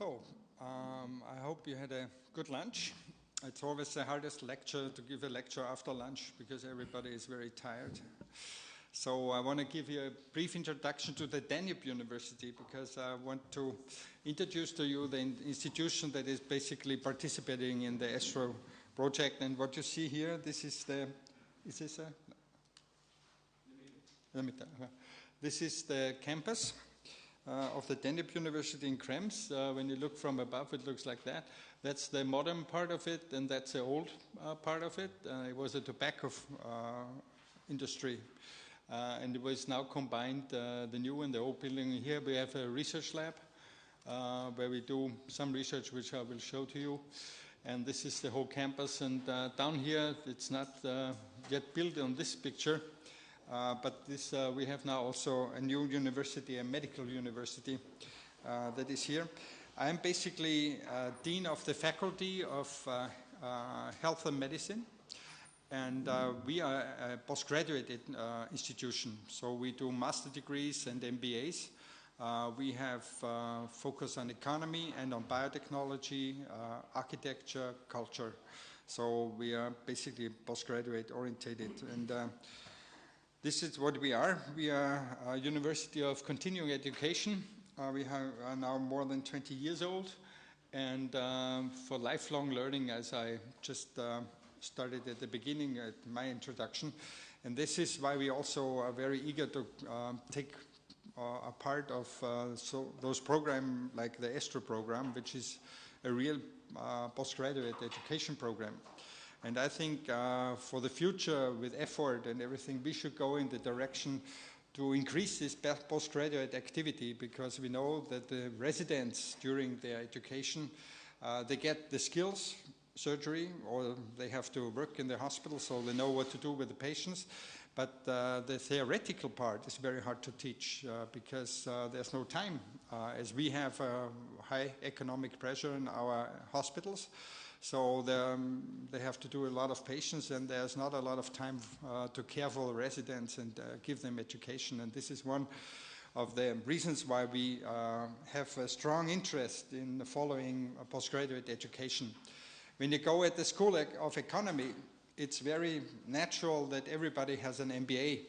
So, I hope you had a good lunch. It's always the hardest lecture to give a lecture after lunch because everybody is very tired. So I want to give you a brief introduction to the Danube University because I want to introduce to you the institution that is basically participating in the Astro project. And what you see here, this is the, is this a? This is the campus of the Danube University in Krems. When you look from above, it looks like that. That's the modern part of it, and that's the old part of it. It was a tobacco industry, and it was now combined, the new and the old building. Here we have a research lab where we do some research, which I will show to you. And this is the whole campus. And down here, it's not yet built on this picture. But this, we have now also a new university, a medical university that is here. I am basically Dean of the Faculty of Health and Medicine, and we are a postgraduate institution. So we do master degrees and MBAs. We have focus on economy and on biotechnology, architecture, culture. So we are basically postgraduate orientated. And this is what we are. We are a university of continuing education. We are now more than 20 years old. And for lifelong learning, as I just started at the beginning at my introduction. And this is why we also are very eager to take a part of those programs like the Astro program, which is a real postgraduate education program. And I think for the future, with effort and everything, we should go in the direction to increase this postgraduate activity, because we know that the residents during their education, they get the skills, surgery, or they have to work in the hospital, so they know what to do with the patients. But the theoretical part is very hard to teach because there's no time, as we have high economic pressure in our hospitals. So they have to do a lot of patients, and there's not a lot of time to care for the residents and give them education. And this is one of the reasons why we have a strong interest in following postgraduate education. When you go at the School of Economy, it's very natural that everybody has an MBA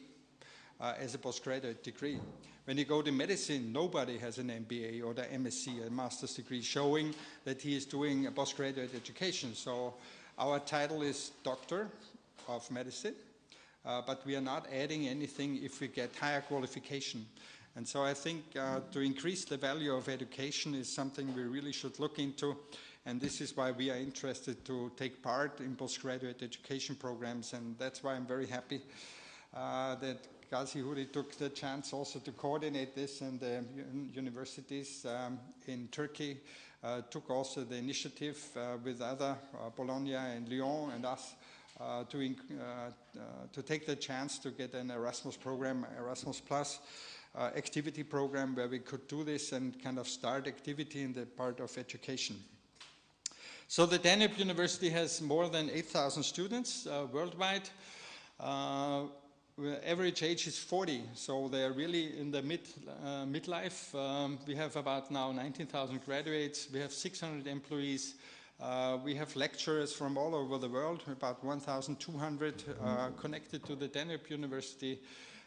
as a postgraduate degree. When you go to medicine, nobody has an MBA or the MSc, a master's degree, showing that he is doing a postgraduate education. So our title is Doctor of Medicine, but we are not adding anything if we get higher qualification. And so I think to increase the value of education is something we really should look into. And this is why we are interested to take part in postgraduate education programs. And that's why I'm very happy that Gazi Huri took the chance also to coordinate this, and the universities in Turkey took also the initiative with other, Bologna and Lyon and us, to take the chance to get an Erasmus program, Erasmus Plus activity program, where we could do this and kind of start activity in the part of education. So the Danube University has more than 8,000 students worldwide. Average age is 40, so they're really in the midlife. We have about now 19,000 graduates. We have 600 employees. We have lecturers from all over the world, about 1,200 connected to the Danube University.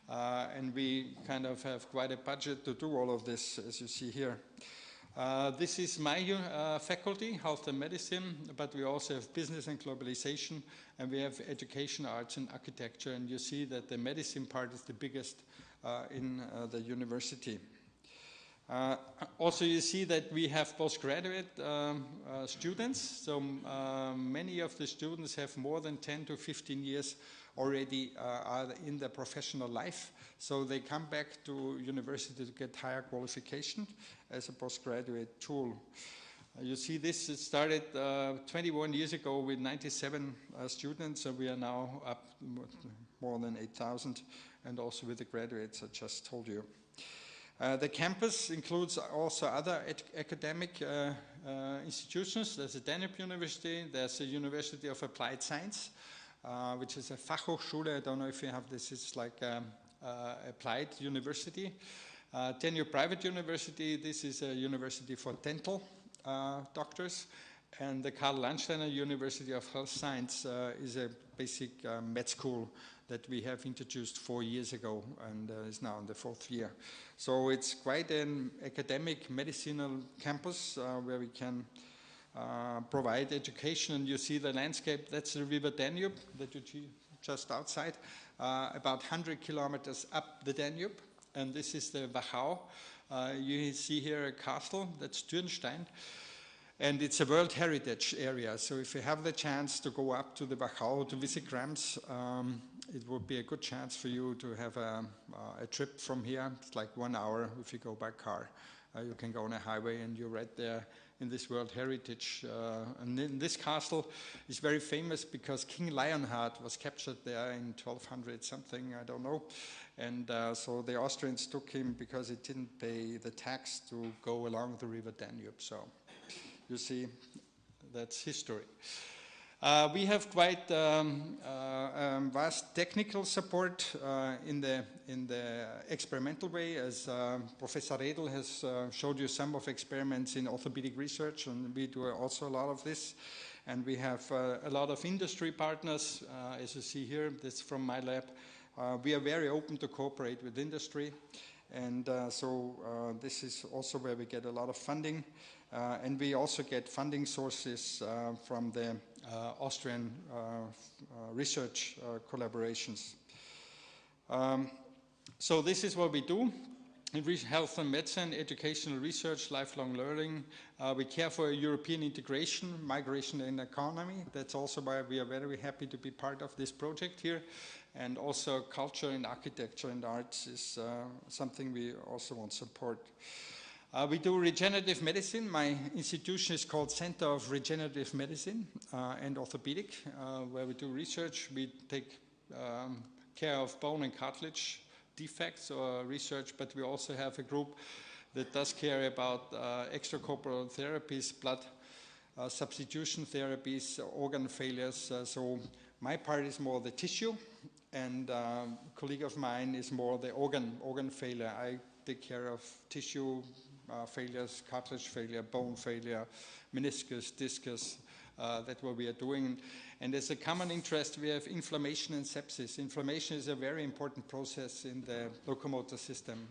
And we kind of have quite a budget to do all of this, as you see here. This is my faculty, Health and Medicine, but we also have Business and Globalization, and we have Education, Arts and Architecture, and you see that the medicine part is the biggest in the university. Also, you see that we have postgraduate students, so many of the students have more than 10 to 15 years already are in their professional life, so they come back to university to get higher qualification as a postgraduate tool. You see this, it started 21 years ago with 97 students, and we are now up more than 8,000, and also with the graduates I just told you. The campus includes also other academic institutions. There's a Danube University, there's a University of Applied Science, which is a Fachhochschule. I don't know if you have this, it's like applied university. Then your private university, this is a university for dental doctors. And the Karl Landsteiner University of Health Science is a basic med school that we have introduced 4 years ago and is now in the 4th year. So it's quite an academic medicinal campus where we can provide education. And you see the landscape, that's the river Danube that you see just outside, about 100 kilometers up the Danube. And this is the Wachau. You see here a castle, that's Dürnstein. And it's a World Heritage area. So if you have the chance to go up to the Wachau to visit Krems, it would be a good chance for you to have a trip from here. It's like 1 hour if you go by car. You can go on a highway and you're right there in this World Heritage. And then this castle is very famous because King Lionheart was captured there in 1200 something, I don't know. And so the Austrians took him because he didn't pay the tax to go along the river Danube. So you see, that's history. We have quite vast technical support in the experimental way, as Professor Redl has showed you some of experiments in orthopedic research, and we do also a lot of this. And we have a lot of industry partners, as you see here. This is from my lab. We are very open to cooperate with industry, and so this is also where we get a lot of funding. And we also get funding sources from the Austrian research collaborations. So this is what we do. In health and medicine, educational research, lifelong learning. We care for European integration, migration and economy. That's also why we are very happy to be part of this project here. And also culture and architecture and arts is something we also want to support. We do regenerative medicine. My institution is called Center of Regenerative Medicine and Orthopedic, where we do research. We take care of bone and cartilage defects or research, but we also have a group that does care about extracorporeal therapies, blood substitution therapies, organ failures. So my part is more the tissue, and a colleague of mine is more the organ failure. I take care of tissue failures, cartilage failure, bone failure, meniscus, discus. That's what we are doing. And as a common interest, we have inflammation and sepsis. Inflammation is a very important process in the locomotor system.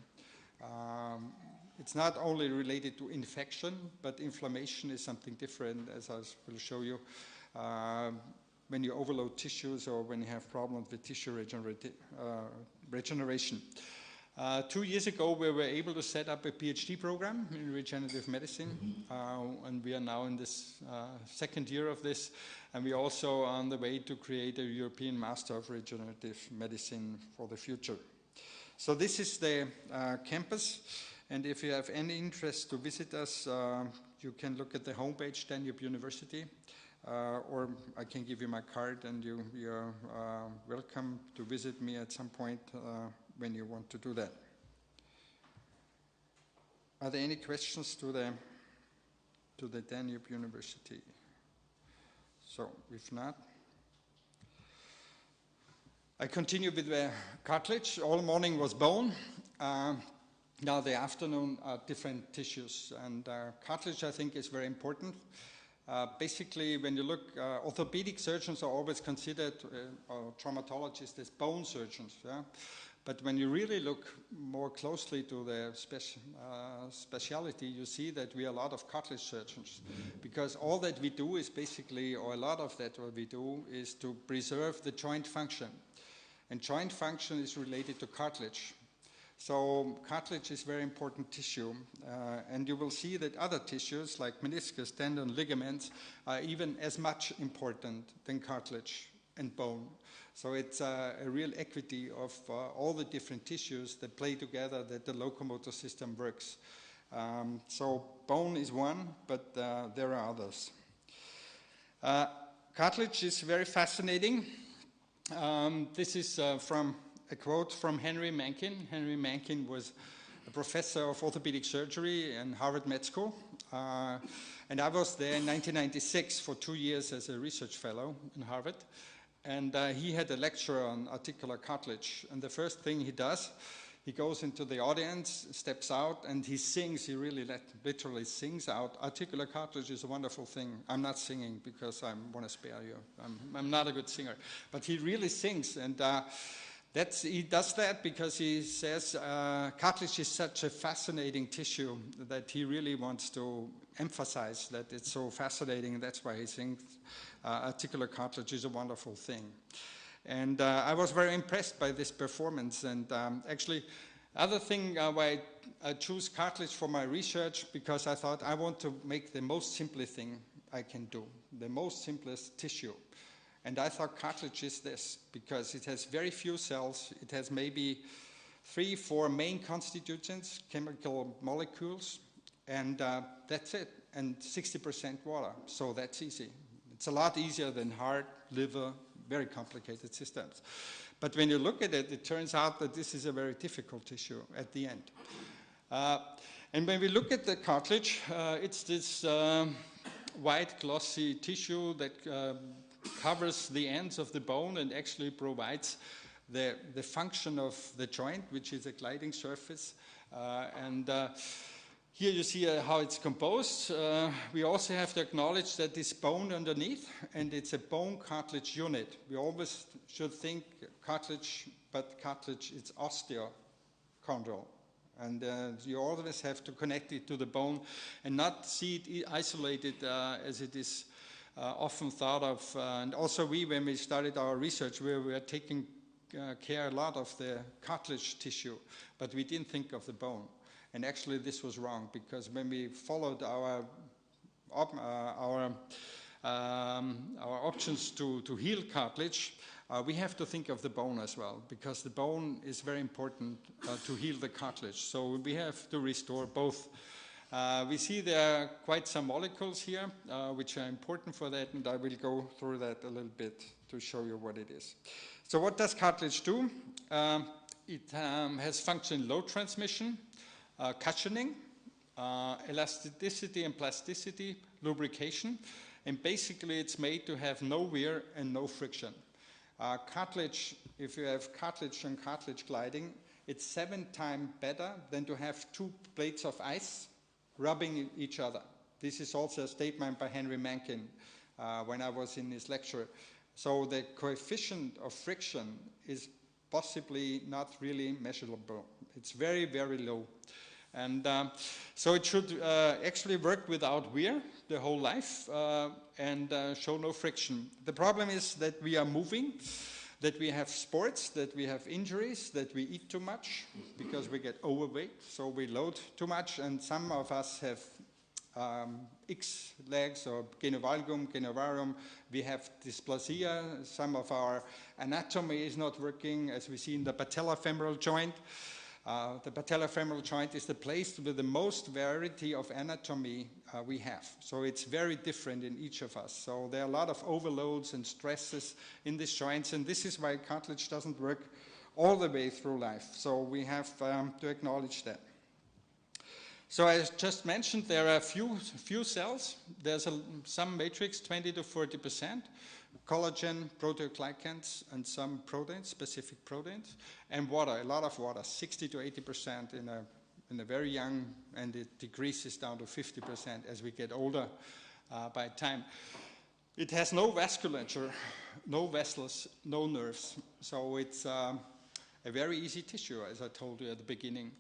It's not only related to infection, but inflammation is something different, as I will show you. When you overload tissues or when you have problems with tissue regeneration. 2 years ago, we were able to set up a PhD program in regenerative medicine, and we are now in this 2nd year of this, and we're also on the way to create a European Master of Regenerative Medicine for the future. So this is the campus, and if you have any interest to visit us, you can look at the homepage, Danube University, or I can give you my card, and you're welcome to visit me at some point when you want to do that. Are there any questions to the Danube University? So, if not, I continue with the cartilage. All morning was bone. Now the afternoon are different tissues. And cartilage, I think, is very important. Basically, when you look, orthopedic surgeons are always considered, or traumatologists, as bone surgeons. Yeah? But when you really look more closely to the speciality, you see that we are a lot of cartilage surgeons. Because all that we do is basically, or a lot of that what we do, is to preserve the joint function. And joint function is related to cartilage. So cartilage is very important tissue, and you will see that other tissues like meniscus, tendon, ligaments are even as much important than cartilage and bone. So it's a real equity of all the different tissues that play together that the locomotor system works. So bone is one, but there are others. Cartilage is very fascinating. This is from a quote from Henry Mencken. Henry Mencken was a professor of orthopedic surgery in Harvard Med School. And I was there in 1996 for 2 years as a research fellow in Harvard. And he had a lecture on articular cartilage. And the first thing he does, He goes into the audience, steps out, and he sings. He really literally sings out. Articular cartilage is a wonderful thing. I'm not singing because I want to spare you. I'm not a good singer. But he really sings, and he does that because he says cartilage is such a fascinating tissue that he really wants to emphasize that it's so fascinating, and that's why he sings articular cartilage is a wonderful thing. And I was very impressed by this performance. And actually, other thing why I choose cartilage for my research, because I thought I want to make the most simplest thing I can do, the most simplest tissue. And I thought cartilage is this, because it has very few cells. It has maybe 3-4 main constituents, chemical molecules, and that's it. And 60% water, so that's easy. It's a lot easier than heart, liver, very complicated systems. But when you look at it, it turns out that this is a very difficult tissue at the end. And when we look at the cartilage, it's this white glossy tissue that covers the ends of the bone and actually provides the function of the joint, which is a gliding surface. Here you see how it's composed. We also have to acknowledge that this bone underneath, and it's a bone cartilage unit. We always should think cartilage, but cartilage is osteochondral. And you always have to connect it to the bone and not see it isolated as it is often thought of. And also when we started our research, we were taking care a lot of the cartilage tissue, but we didn't think of the bone. And actually, this was wrong, because when we followed our options to heal cartilage, we have to think of the bone as well, because the bone is very important to heal the cartilage. So we have to restore both. We see there are quite some molecules here, which are important for that, and I will go through that a little bit to show you what it is. So what does cartilage do? It has function load transmission, cushioning, elasticity and plasticity, lubrication, and basically it's made to have no wear and no friction. Cartilage, if you have cartilage and cartilage gliding, it's 7 times better than to have 2 plates of ice rubbing each other. This is also a statement by Henry Mencken when I was in his lecture. So the coefficient of friction is possibly not really measurable. It's very, very low. And so it should actually work without wear the whole life and show no friction. The problem is that we are moving, that we have sports, that we have injuries, that we eat too much because we get overweight, so we load too much, and some of us have X legs or genovalgum, we have dysplasia, some of our anatomy is not working, as we see in the patellofemoral joint. The patellofemoral joint is the place with the most variety of anatomy we have. So it's very different in each of us. So there are a lot of overloads and stresses in these joints, and this is why cartilage doesn't work all the way through life. So we have to acknowledge that. So I just mentioned there are few cells. There's some matrix, 20 to 40%. Collagen, proteoglycans, and some proteins, specific proteins, and water, a lot of water, 60 to 80% in a very young, and it decreases down to 50% as we get older by time. It has no vasculature, no vessels, no nerves, so it's a very easy tissue, as I told you at the beginning.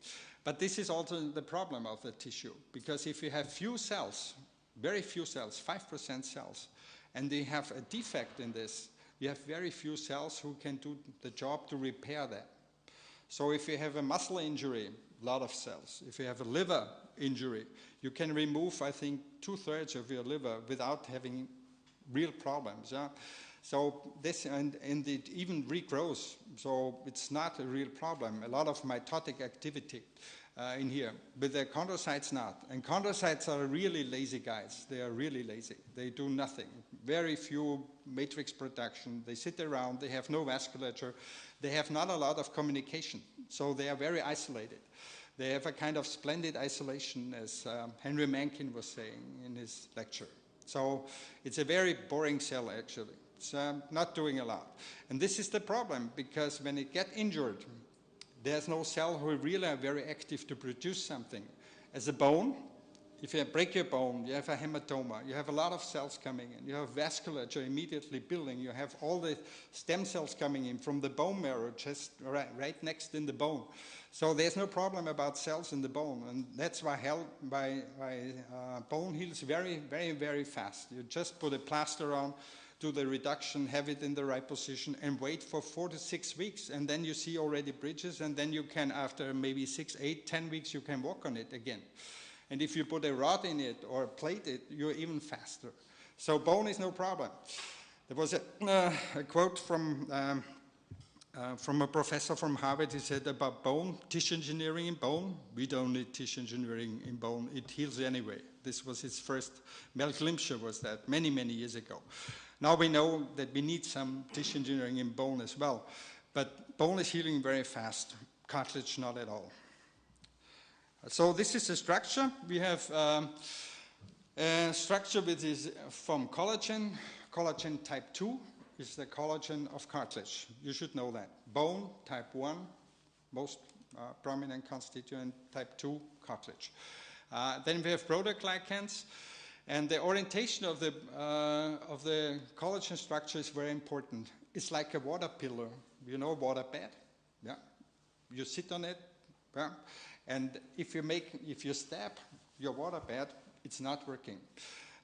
But this is also the problem of the tissue, because if you have few cells, very few cells, 5% cells, and they have a defect in this, you have very few cells who can do the job to repair that. So if you have a muscle injury, a lot of cells. If you have a liver injury, you can remove, I think, 2/3 of your liver without having real problems. Yeah? So this, and it even regrows, so it's not a real problem. A lot of mitotic activity in here, but the chondrocytes not. And chondrocytes are really lazy guys. They are really lazy. They do nothing. Very few matrix production. They sit around. They have no vasculature. They have not a lot of communication. So they are very isolated. They have a kind of splendid isolation, as Henry Mencken was saying in his lecture. So it's a very boring cell, actually. It's not doing a lot. And this is the problem, because when it gets injured, There's no cell who really are very active to produce something. As a bone, if you break your bone, you have a hematoma, you have a lot of cells coming in, you have vasculature immediately building, you have all the stem cells coming in from the bone marrow just right next in the bone. So there's no problem about cells in the bone, and that's why bone heals very, very, very fast. You just put a plaster on, do the reduction, have it in the right position, and wait for 4 to 6 weeks, and then you see already bridges, and then you can, after maybe 6, 8, 10 weeks, you can walk on it again. And if you put a rod in it or plate it, you're even faster. So bone is no problem. There was a quote from a professor from Harvard. He said about bone, tissue engineering in bone, we don't need tissue engineering in bone. It heals anyway. This was his first, Mel Glimcher was that many, many years ago. Now we know that we need some tissue engineering in bone as well. But bone is healing very fast, cartilage not at all. So this is the structure. We have a structure which is from collagen. Collagen type 2 is the collagen of cartilage. You should know that. Bone, type 1, most prominent constituent, type 2, cartilage. Then we have proteoglycans, and the orientation of the collagen structure is very important. It's like a water pillar. You know water bed? Yeah. You sit on it. Yeah. And if you stab your water bed, it's not working.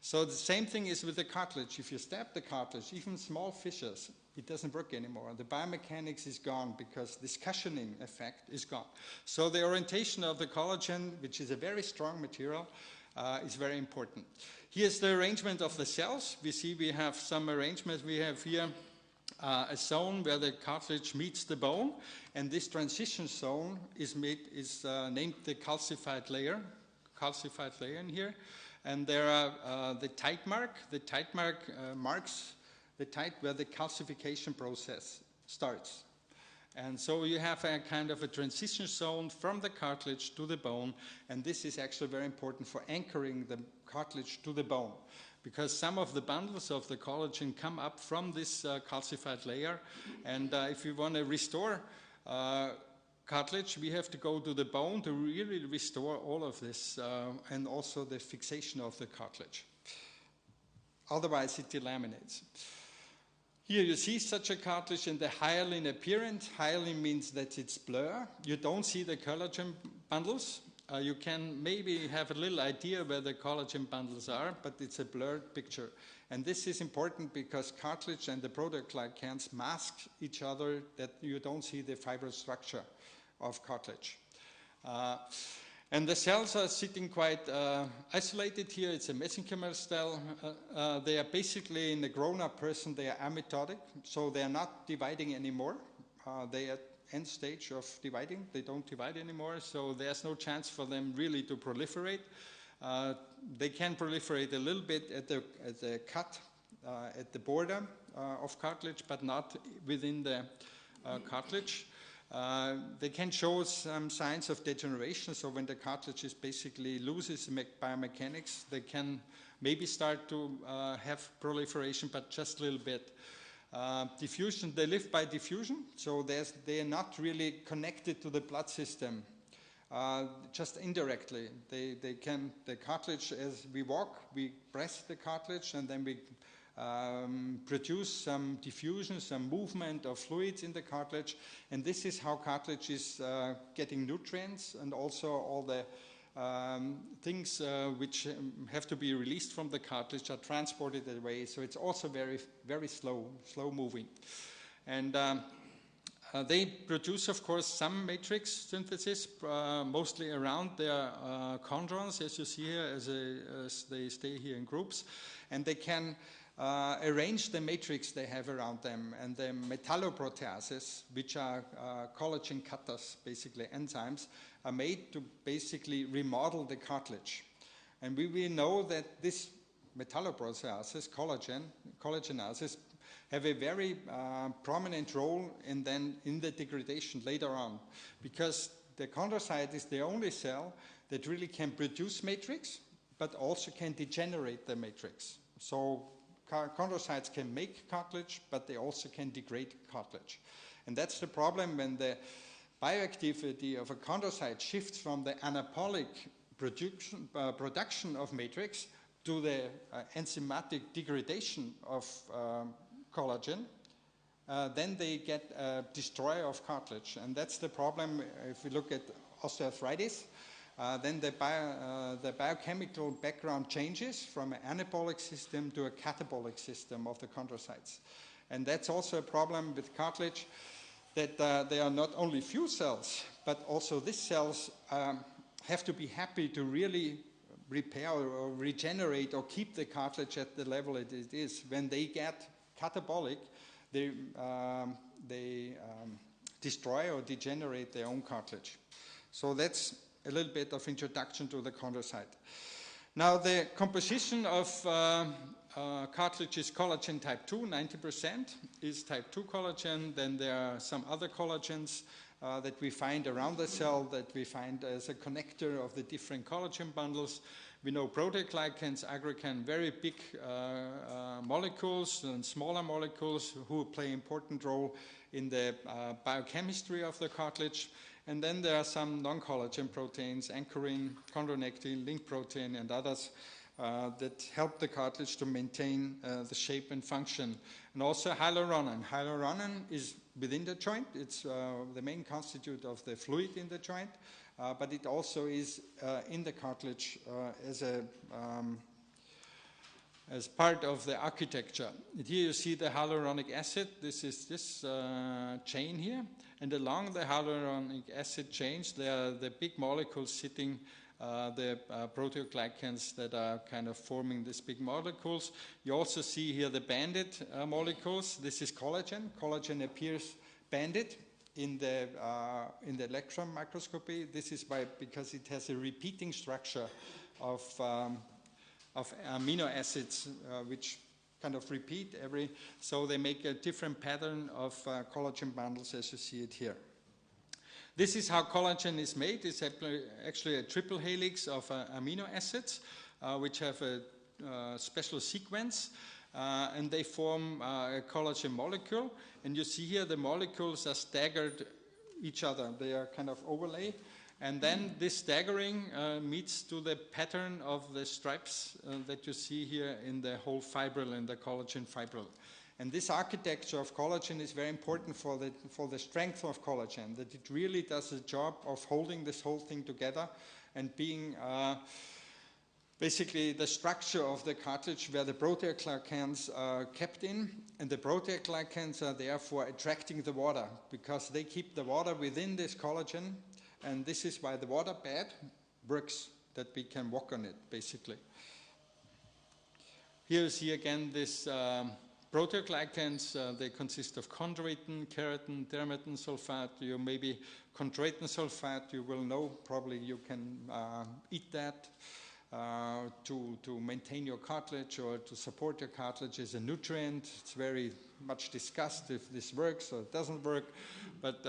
So the same thing is with the cartilage. If you stab the cartilage, even small fissures, it doesn't work anymore. The biomechanics is gone because this cushioning effect is gone. So the orientation of the collagen, which is a very strong material, is very important. Here's the arrangement of the cells. We see we have some arrangements. We have here a zone where the cartilage meets the bone, and this transition zone is named the calcified layer in here. And there are the tight mark. The tight mark marks the tight where the calcification process starts. And so you have a kind of a transition zone from the cartilage to the bone, and this is actually very important for anchoring the cartilage to the bone, because some of the bundles of the collagen come up from this calcified layer, and if you want to restore cartilage, we have to go to the bone to really restore all of this and also the fixation of the cartilage. Otherwise, it delaminates. Here you see such a cartilage in the hyaline appearance. Hyaline means that it's blur. You don't see the collagen bundles. You can maybe have a little idea where the collagen bundles are, but it's a blurred picture. And this is important because cartilage and the proteoglycans mask each other, that you don't see the fibrous structure of cartilage. And the cells are sitting quite isolated here. It's a mesenchymal cell. They are basically, in a grown-up person, they are amitotic, so they are not dividing anymore. They are end stage of dividing. They don't divide anymore, so there's no chance for them really to proliferate. They can proliferate a little bit at the cut, at the border of cartilage, but not within the cartilage. They can show some signs of degeneration, so when the cartilage is basically loses biomechanics, they can maybe start to have proliferation, but just a little bit. Diffusion, they live by diffusion, so they are not really connected to the blood system, just indirectly. The cartilage, as we walk, we press the cartilage, and then we produce some diffusion, some movement of fluids in the cartilage, and this is how cartilage is getting nutrients, and also all the things which have to be released from the cartilage are transported away. So it's also very, very slow moving. And they produce, of course, some matrix synthesis, mostly around their chondrons, as you see here, as they stay here in groups, and they can arrange the matrix they have around them, and the metalloproteases, which are collagen cutters, basically enzymes, are made to basically remodel the cartilage. And we know that this metalloproteases, collagenases, have a very prominent role in the degradation later on, because the chondrocyte is the only cell that really can produce matrix, but also can degenerate the matrix. So chondrocytes can make cartilage, but they also can degrade cartilage. And that's the problem when the bioactivity of a chondrocyte shifts from the anabolic production of matrix to the enzymatic degradation of collagen, then they get a destroyer of cartilage. And that's the problem if we look at osteoarthritis. Then the biochemical background changes from an anabolic system to a catabolic system of the chondrocytes. And that's also a problem with cartilage, that they are not only few cells, but also these cells have to be happy to really repair or regenerate or keep the cartilage at the level it is. When they get catabolic, they destroy or degenerate their own cartilage. So that's a little bit of introduction to the chondrocyte. Now the composition of cartilage is collagen type 2, 90% is type 2 collagen. Then there are some other collagens that we find around the cell that we find as a connector of the different collagen bundles. We know proteoglycans, aggrecan, very big molecules and smaller molecules who play an important role in the biochemistry of the cartilage. And then there are some non-collagen proteins, anchorin, chondronectin, link protein, and others that help the cartilage to maintain the shape and function. And also hyaluronan. Hyaluronan is within the joint. It's the main constituent of the fluid in the joint, but it also is in the cartilage as part of the architecture. And here you see the hyaluronic acid. This is this chain here. And along the hyaluronic acid chains, there are the big molecules sitting, the proteoglycans that are kind of forming these big molecules. You also see here the banded molecules. This is collagen. Collagen appears banded in the electron microscopy. This is because it has a repeating structure of amino acids which kind of repeat so they make a different pattern of collagen bundles as you see it here. This is how collagen is made. It's actually a triple helix of amino acids which have a special sequence and they form a collagen molecule. And you see here the molecules are staggered each other. They are kind of overlay. And then this staggering meets to the pattern of the stripes that you see here in the whole fibril, in the collagen fibril. And this architecture of collagen is very important for the strength of collagen, that it really does the job of holding this whole thing together and being basically the structure of the cartilage where the proteoglycans are kept in. And the proteoglycans are therefore attracting the water because they keep the water within this collagen. And this is why the water bed works, that we can walk on it, basically. Here you see again this proteoglycans. They consist of chondroitin, keratin, dermatin sulfate. You maybe chondroitin sulfate, you will know, probably you can eat that to maintain your cartilage or to support your cartilage as a nutrient. It's very much discussed if this works or it doesn't work. But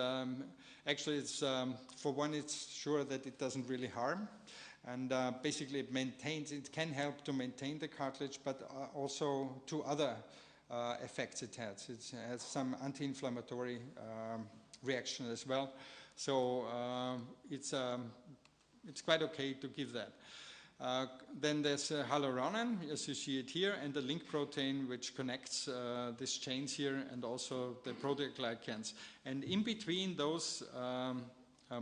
actually, it's for one, it's sure that it doesn't really harm. And basically, it can help to maintain the cartilage, but also two other effects it has. It has some anti-inflammatory reaction as well. So it's quite okay to give that. Then there's hyaluronan, as you see it here, and the link protein, which connects these chains here, and also the proteoglycans. And in between those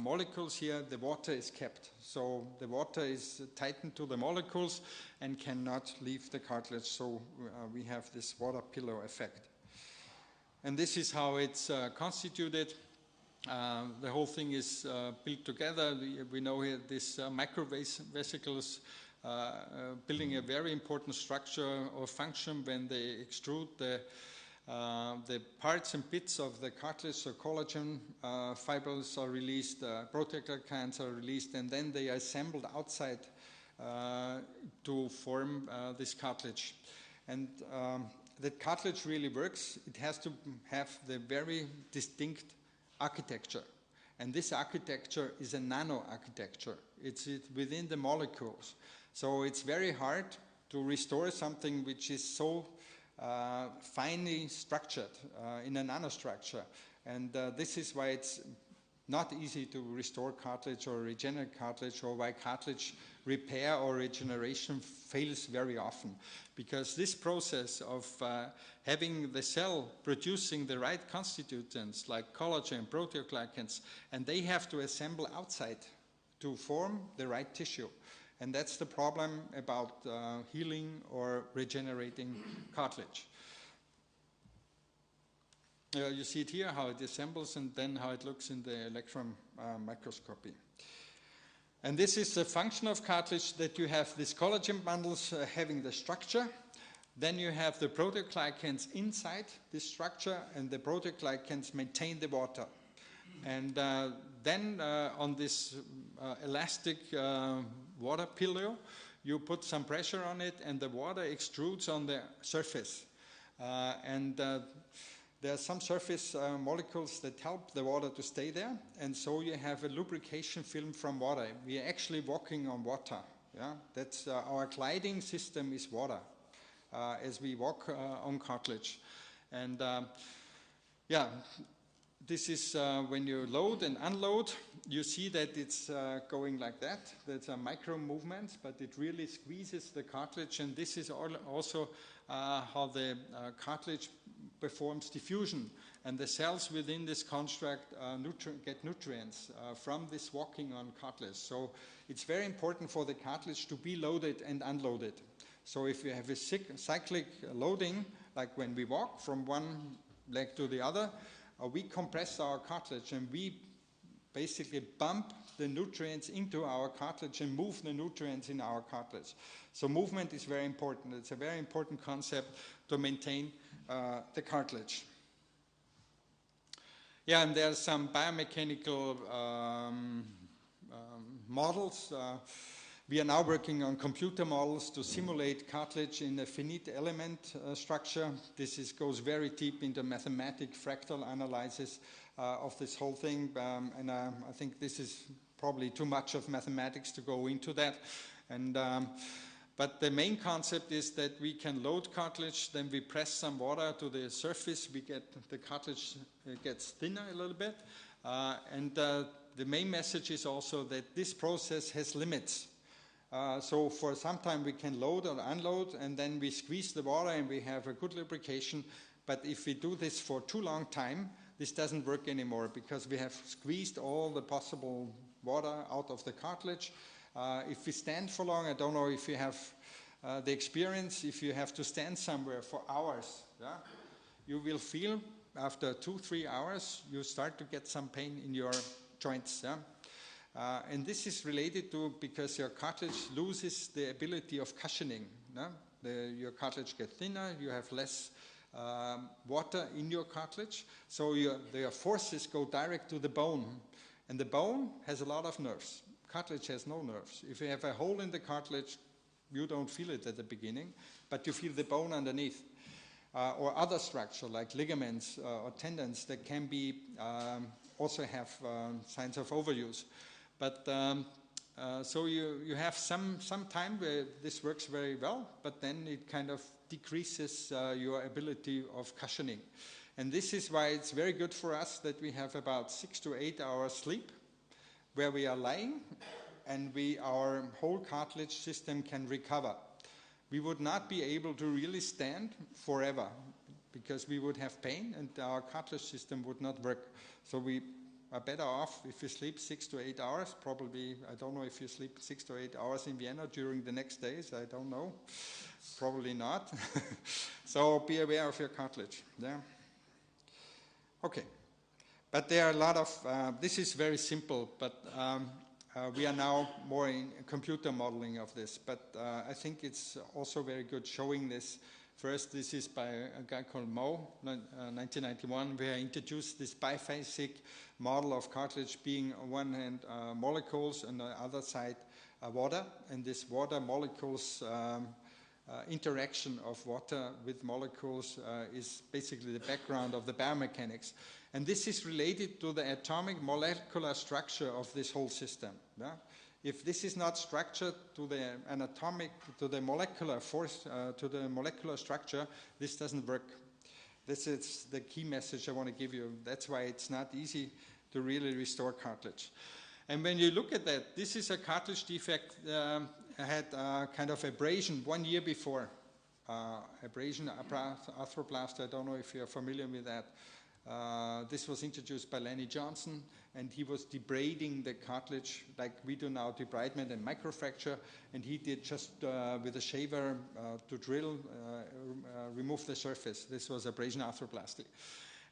molecules here, the water is kept. So the water is tightened to the molecules and cannot leave the cartilage. So we have this water pillow effect. And this is how it's constituted. The whole thing is built together. We know here these microvesicles building a very important structure or function when they extrude the parts and bits of the cartilage. So collagen fibrils are released, proteoglycans are released, and then they are assembled outside to form this cartilage. And that cartilage really works. It has to have the very distinct architecture, and this architecture is a nano architecture. It's within the molecules, so it's very hard to restore something which is so finely structured in a nanostructure, and this is why it's not easy to restore cartilage or regenerate cartilage, or why cartilage repair or regeneration fails very often. Because this process of having the cell producing the right constituents like collagen, proteoglycans, and they have to assemble outside to form the right tissue. And that's the problem about healing or regenerating cartilage. You see it here, how it assembles, and then how it looks in the electron microscopy. And this is the function of cartilage, that you have these collagen bundles having the structure. Then you have the proteoglycans inside this structure, and the proteoglycans maintain the water. And then on this elastic water pillow, you put some pressure on it, and the water extrudes on the surface. There are some surface molecules that help the water to stay there, and so you have a lubrication film from water. We are actually walking on water. Yeah? That's our gliding system is water as we walk on cartilage. And this is when you load and unload, you see that it's going like that. That's a micro movement, but it really squeezes the cartilage, and this is also how the cartilage performs diffusion, and the cells within this construct get nutrients from this walking on cartilage. So it's very important for the cartilage to be loaded and unloaded. So if you have a cyclic loading, like when we walk from one leg to the other, we compress our cartilage, and we basically bump the nutrients into our cartilage and move the nutrients in our cartilage. So movement is very important. It's a very important concept to maintain the cartilage. Yeah, and there are some biomechanical models. We are now working on computer models to simulate cartilage in a finite element structure. This goes very deep into mathematic fractal analysis of this whole thing, and I think this is probably too much of mathematics to go into that. But the main concept is that we can load cartilage, then we press some water to the surface, the cartilage gets thinner a little bit, and the main message is also that this process has limits. So for some time we can load or unload, and then we squeeze the water and we have a good lubrication. But if we do this for too long time, this doesn't work anymore, because we have squeezed all the possible water out of the cartilage. If we stand for long, I don't know if you have the experience, if you have to stand somewhere for hours, yeah, you will feel after 2-3 hours, you start to get some pain in your joints. Yeah? And this is related to because your cartilage loses the ability of cushioning. Yeah? Your cartilage gets thinner, you have less water in your cartilage, so your forces go direct to the bone. And the bone has a lot of nerves. Cartilage has no nerves. If you have a hole in the cartilage, you don't feel it at the beginning, but you feel the bone underneath. Or other structure like ligaments or tendons that can be also have signs of overuse. But so you have some time where this works very well, but then it kind of decreases your ability of cushioning. And this is why it's very good for us that we have about 6 to 8 hours sleep, where we are lying, and our whole cartilage system can recover. We would not be able to really stand forever, because we would have pain and our cartilage system would not work. So we are better off if you sleep 6 to 8 hours. Probably, I don't know if you sleep 6 to 8 hours in Vienna during the next days. I don't know. Probably not. So be aware of your cartilage. Yeah. Okay. But there are a lot of, this is very simple, but we are now more in computer modeling of this. But I think it's also very good showing this. First, this is by a guy called Moe, 1991, where he introduced this biphasic model of cartilage being on one hand molecules and on the other side water. And this water molecules interaction of water with molecules is basically the background of the biomechanics. And this is related to the atomic molecular structure of this whole system. Yeah? If this is not structured to the anatomic, to the molecular force, to the molecular structure, this doesn't work. This is the key message I want to give you. That's why it's not easy to really restore cartilage. And when you look at that, this is a cartilage defect. Had kind of abrasion 1 year before. Abrasion arthroplasty, I don't know if you're familiar with that. This was introduced by Lenny Johnson, and he was debriding the cartilage like we do now, debridement and microfracture, and he did just with a shaver to drill, remove the surface. This was abrasion arthroplasty.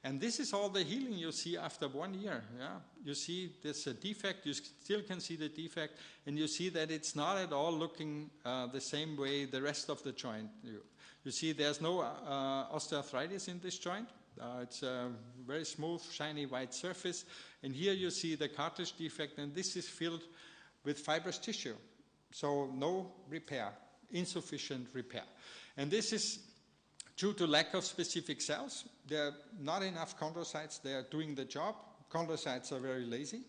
And this is all the healing you see after 1 year. Yeah? You see there's a defect, you still can see the defect, and you see that it's not at all looking the same way the rest of the joint. You see there's no osteoarthritis in this joint. It's a very smooth, shiny white surface. And here you see the cartilage defect, and this is filled with fibrous tissue. So no repair, insufficient repair. And this is due to lack of specific cells. There are not enough chondrocytes. They are doing the job. Chondrocytes are very lazy,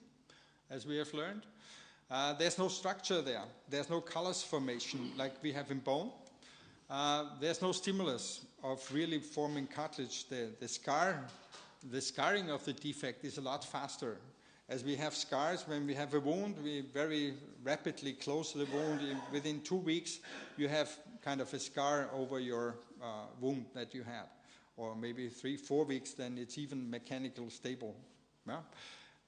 as we have learned. There's no structure there. There's no callus formation like we have in bone. There's no stimulus of really forming cartilage. The scarring of the defect is a lot faster. As we have scars, when we have a wound, we very rapidly close the wound. Within 2 weeks, you have kind of a scar over your wound that you had. Or maybe 3-4 weeks, then it's even mechanical stable. Yeah?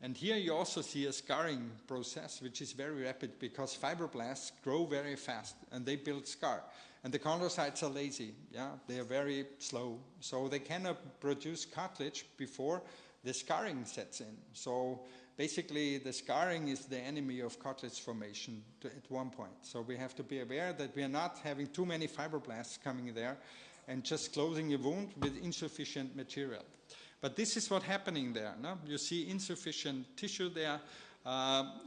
And here you also see a scarring process, which is very rapid because fibroblasts grow very fast and they build scar. And the chondrocytes are lazy. Yeah? They are very slow. So they cannot produce cartilage before the scarring sets in. So basically, the scarring is the enemy of cartilage formation at one point. So we have to be aware that we are not having too many fibroblasts coming there and just closing a wound with insufficient material. But this is what's happening there. No? You see insufficient tissue there.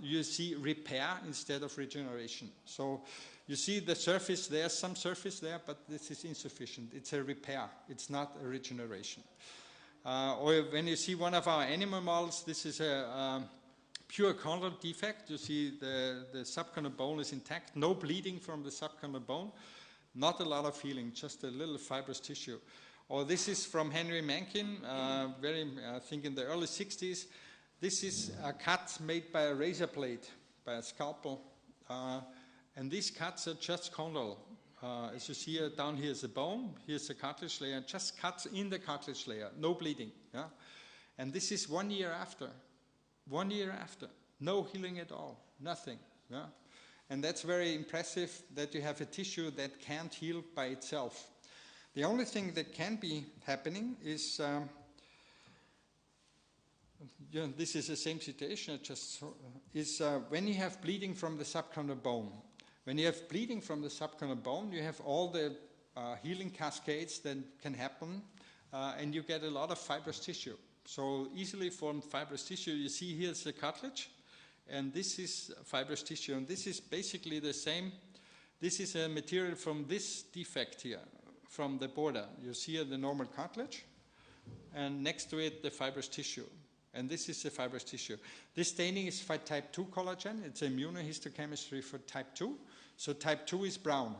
You see repair instead of regeneration. So you see the surface there, some surface there, but this is insufficient. It's a repair. It's not a regeneration. Or when you see one of our animal models, this is a pure chondral defect. You see the subchondral bone is intact, no bleeding from the subchondral bone, not a lot of healing, just a little fibrous tissue. Or this is from Henry Mencken, I think in the early 60s. This is a cut made by a razor blade, by a scalpel. And these cuts are just chondral. As you see down here is the bone, here's the cartilage layer, just cuts in the cartilage layer, no bleeding. Yeah? And this is 1 year after. 1 year after. No healing at all, nothing. Yeah? And that's very impressive that you have a tissue that can't heal by itself. The only thing that can be happening is, this is the same situation, when you have bleeding from the subchondral bone. When you have bleeding from the subchondral bone, you have all the healing cascades that can happen, and you get a lot of fibrous tissue. So easily formed fibrous tissue, you see here's the cartilage, and this is fibrous tissue, and this is basically the same. This is a material from this defect here, from the border. You see here the normal cartilage, and next to it the fibrous tissue. And this is the fibrous tissue. This staining is for type 2 collagen. It's immunohistochemistry for type 2. So type 2 is brown.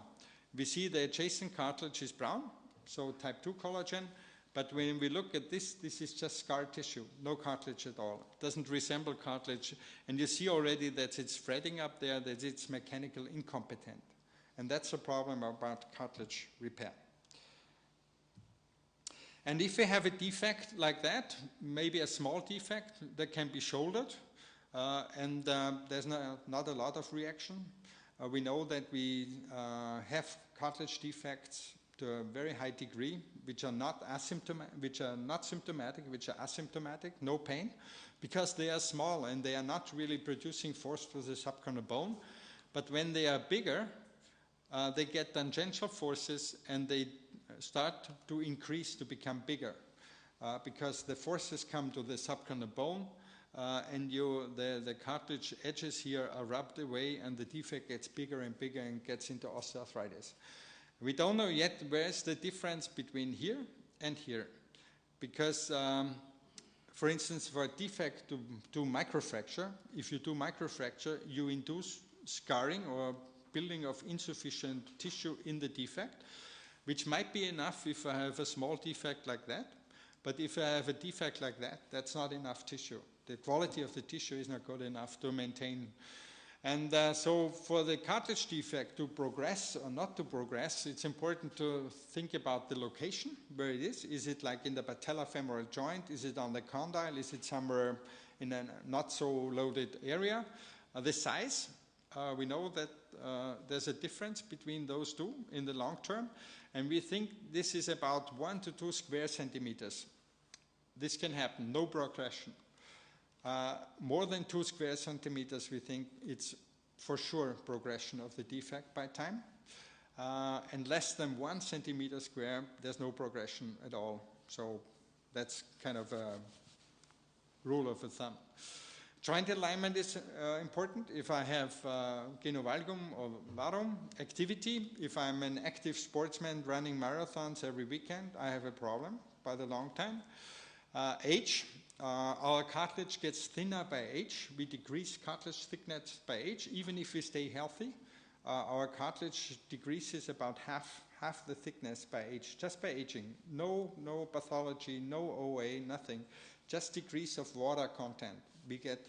We see the adjacent cartilage is brown, so type 2 collagen. But when we look at this, this is just scar tissue, no cartilage at all. It doesn't resemble cartilage. And you see already that it's spreading up there, that it's mechanical incompetent. And that's a problem about cartilage repair. And if we have a defect like that, maybe a small defect that can be shouldered, and there's not a lot of reaction. We know that we have cartilage defects to a very high degree, which are not symptomatic, which are asymptomatic, no pain, because they are small and they are not really producing force to the subchondral bone. But when they are bigger, they get tangential forces and they start to increase, to become bigger, because the forces come to the subchondral bone, and the cartilage edges here are rubbed away, and the defect gets bigger and bigger and gets into osteoarthritis. We don't know yet where is the difference between here and here, because, for instance, for a defect to do microfracture, if you do microfracture, you induce scarring or building of insufficient tissue in the defect, which might be enough if I have a small defect like that. But if I have a defect like that, that's not enough tissue. the quality of the tissue is not good enough to maintain. And so for the cartilage defect to progress or not to progress, it's important to think about the location, where it is. Is it like in the patellofemoral joint? Is it on the condyle? Is it somewhere in a not so loaded area? The size, we know that there's a difference between those two in the long term, and we think this is about 1 to 2 square centimeters. This can happen, no progression. More than 2 square centimeters, we think it's for sure progression of the defect by time. And less than 1 centimeter square, there's no progression at all. So that's kind of a rule of thumb. Joint alignment is important. If I have genu valgum or varum activity, if I'm an active sportsman running marathons every weekend, I have a problem by the long time. Age. Our cartilage gets thinner by age. We decrease cartilage thickness by age. Even if we stay healthy, our cartilage decreases about half the thickness by age, just by aging. No pathology, no OA, nothing. Just decrease of water content. We get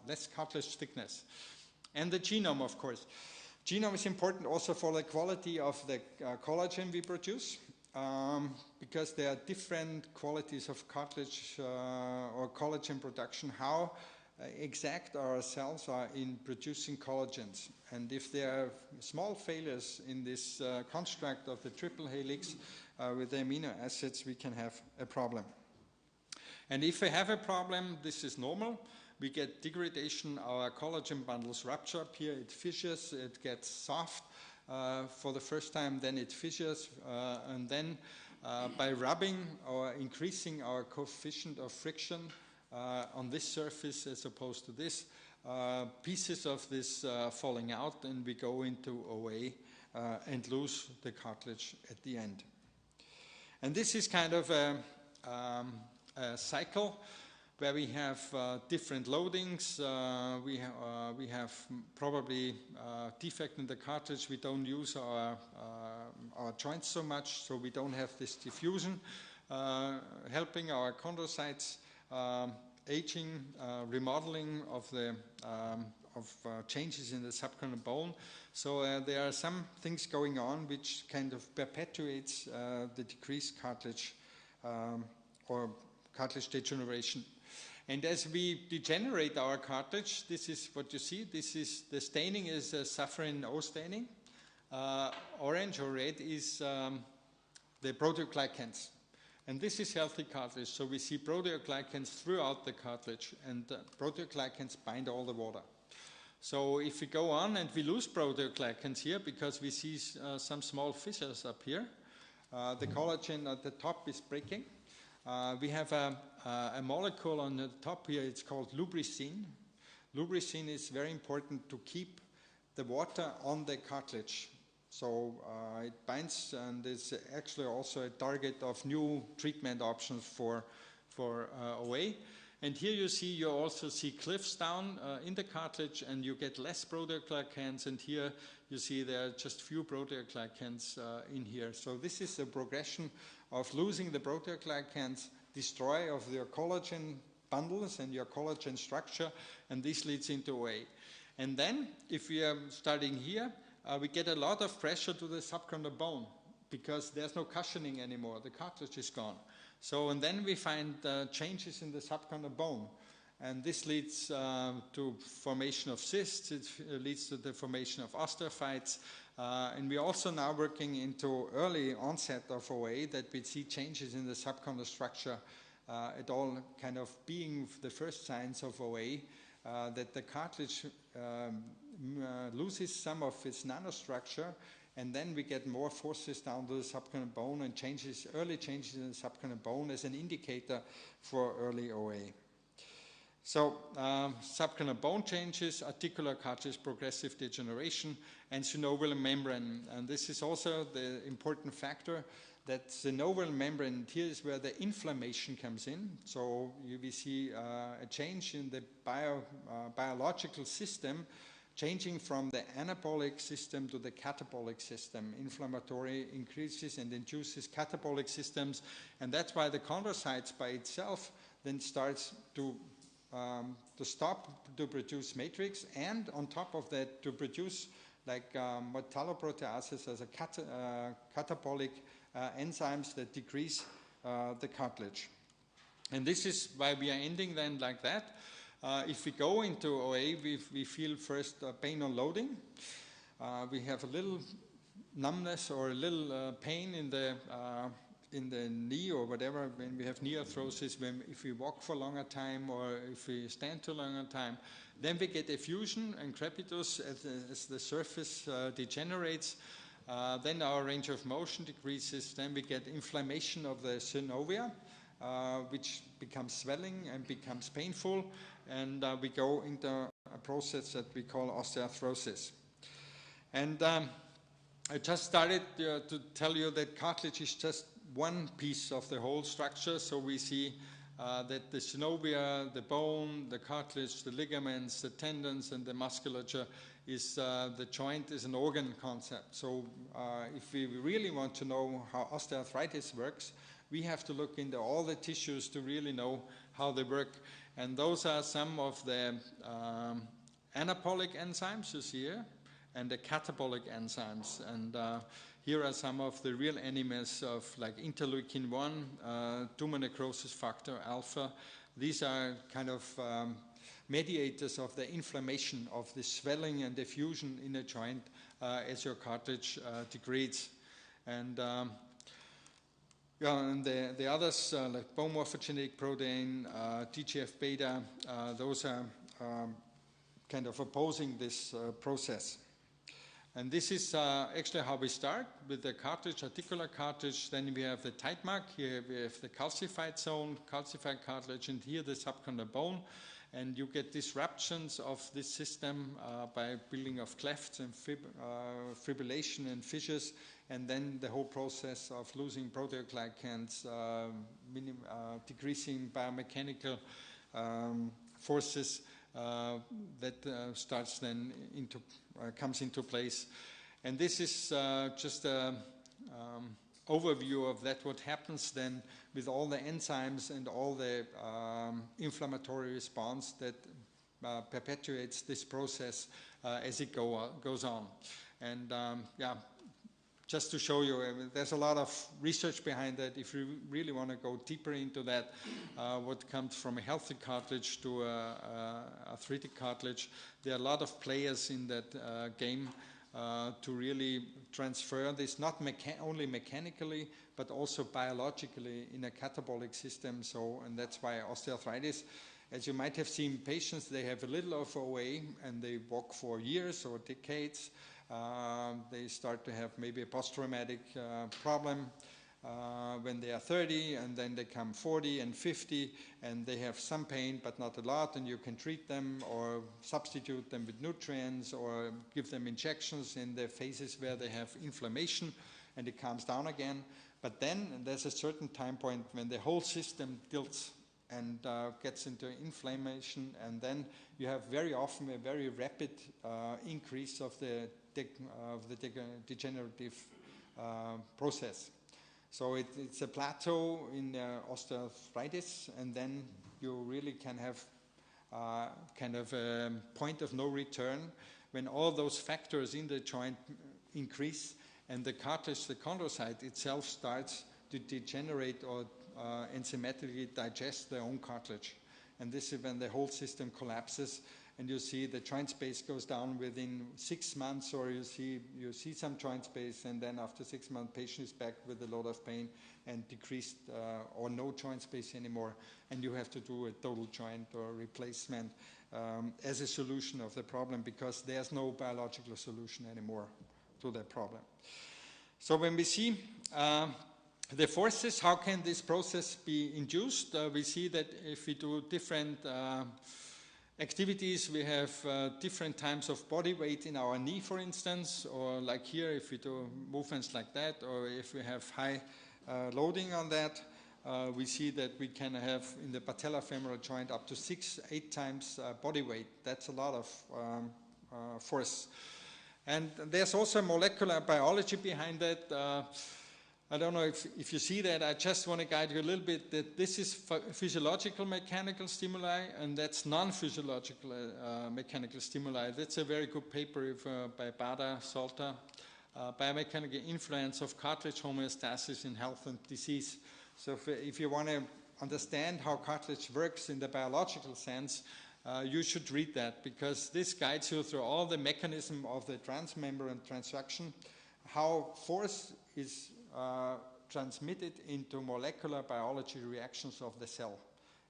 less cartilage thickness. And the genome, of course. Genome is important also for the quality of the collagen we produce. Because there are different qualities of cartilage or collagen production, how exact our cells are in producing collagens. And if there are small failures in this construct of the triple helix with the amino acids, we can have a problem. And if we have a problem, this is normal. We get degradation, our collagen bundles rupture up here, it fissures, it gets soft. For the first time, then it fissures, and then by rubbing or increasing our coefficient of friction on this surface as opposed to this, pieces of this falling out, and we go into OA and lose the cartilage at the end. And this is kind of a cycle where we have different loadings. We have probably defect in the cartilage. We don't use our joints so much, so we don't have this diffusion helping our chondrocytes, aging, remodeling of the changes in the subchondral bone. So there are some things going on which kind of perpetuates the decreased cartilage or cartilage degeneration. And as we degenerate our cartilage, this is what you see. This is the staining is safranin O staining. Orange or red is the proteoglycans. And this is healthy cartilage. So we see proteoglycans throughout the cartilage, and proteoglycans bind all the water. So if we go on and we lose proteoglycans here because we see some small fissures up here, the collagen at the top is breaking. We have a molecule on the top here, it's called lubricin. Lubricin is very important to keep the water on the cartilage. So it binds and is actually also a target of new treatment options for OA. And here you also see cliffs down in the cartilage, and you get less proteoglycans, and here you see there are just few proteoglycans in here. So this is a progression of losing the proteoglycans, destroy of your collagen bundles and your collagen structure, and this leads into OA. And then, if we are starting here, we get a lot of pressure to the subchondral bone because there's no cushioning anymore. The cartilage is gone. So, and then we find changes in the subchondral bone. And this leads to formation of cysts, it leads to the formation of osteophytes. And we're also now working into early onset of OA that we see changes in the subchondral structure at all kind of being the first signs of OA, that the cartilage loses some of its nanostructure, and then we get more forces down to the subchondral bone and early changes in the subchondral bone as an indicator for early OA. So subchondral bone changes, articular cartilage progressive degeneration, and synovial membrane. And this is also the important factor, that synovial membrane, here is where the inflammation comes in. So we see a change in the biological system, changing from the anabolic system to the catabolic system. Inflammatory increases and induces catabolic systems, and that's why the chondrocytes by itself then starts to to stop to produce matrix, and on top of that to produce like metalloproteases as a catabolic enzymes that decrease the cartilage. And this is why we are ending then like that. If we go into OA, we feel first pain on loading. We have a little numbness or a little pain in the knee or whatever when we have knee arthrosis, if we walk for a longer time or if we stand too long a time. Then we get effusion and crepitus as the surface degenerates. Then our range of motion decreases. Then we get inflammation of the synovia, which becomes swelling and becomes painful. And we go into a process that we call osteoarthrosis. And I just started to tell you that cartilage is just one piece of the whole structure. So we see that the synovia, the bone, the cartilage, the ligaments, the tendons, and the musculature is the joint is an organ concept. So if we really want to know how osteoarthritis works, we have to look into all the tissues to really know how they work. And those are some of the anabolic enzymes you see here, and the catabolic enzymes. And here are some of the real enemies of like interleukin-1, tumor necrosis factor alpha. These are kind of mediators of the inflammation of the swelling and diffusion in a joint as your cartilage degrades. And and the others, like bone morphogenetic protein, TGF-beta, those are kind of opposing this process. And this is actually how we start with the cartilage, articular cartilage. Then we have the tight mark. Here we have the calcified zone, calcified cartilage, and here the subchondral bone. And you get disruptions of this system by building of clefts and fibrillation and fissures. And then the whole process of losing proteoglycans, decreasing biomechanical forces that starts then comes into place. And this is just an overview of that, what happens then with all the enzymes and all the inflammatory response that perpetuates this process as it goes on. And just to show you, there's a lot of research behind that. If you really want to go deeper into that, what comes from a healthy cartilage to arthritic cartilage, there are a lot of players in that game to really transfer this, not only mechanically, but also biologically in a catabolic system. So, and that's why osteoarthritis, as you might have seen patients, they have a little of OA and they walk for years or decades. They start to have maybe a post-traumatic problem when they are 30, and then they come 40 and 50, and they have some pain but not a lot, and you can treat them or substitute them with nutrients or give them injections in the phases where they have inflammation, and it calms down again. But then there's a certain time point when the whole system tilts and gets into inflammation, and then you have very often a very rapid increase of the degenerative process. So it's a plateau in osteoarthritis, and then you really can have kind of a point of no return when all those factors in the joint increase, and the cartilage, the chondrocyte itself, starts to degenerate or enzymatically digest their own cartilage. And this is when the whole system collapses, and you see the joint space goes down within 6 months, or you see some joint space, and then after 6 months, patient is back with a lot of pain and decreased or no joint space anymore, and you have to do a total joint or replacement as a solution of the problem, because there's no biological solution anymore to that problem. So when we see the forces, how can this process be induced? We see that if we do different activities, we have different times of body weight in our knee, for instance, or like here, if we do movements like that, or if we have high loading on that, we see that we can have in the patellofemoral joint up to 6-8 times body weight. That's a lot of force. And there's also molecular biology behind that. I don't know if you see that. I just want to guide you a little bit that this is physiological mechanical stimuli, and that's non-physiological mechanical stimuli. That's a very good paper by Bada, Salter, biomechanical influence of cartilage homeostasis in health and disease. So if you want to understand how cartilage works in the biological sense, you should read that, because this guides you through all the mechanism of the transmembrane transaction, how force is transmitted into molecular biology reactions of the cell.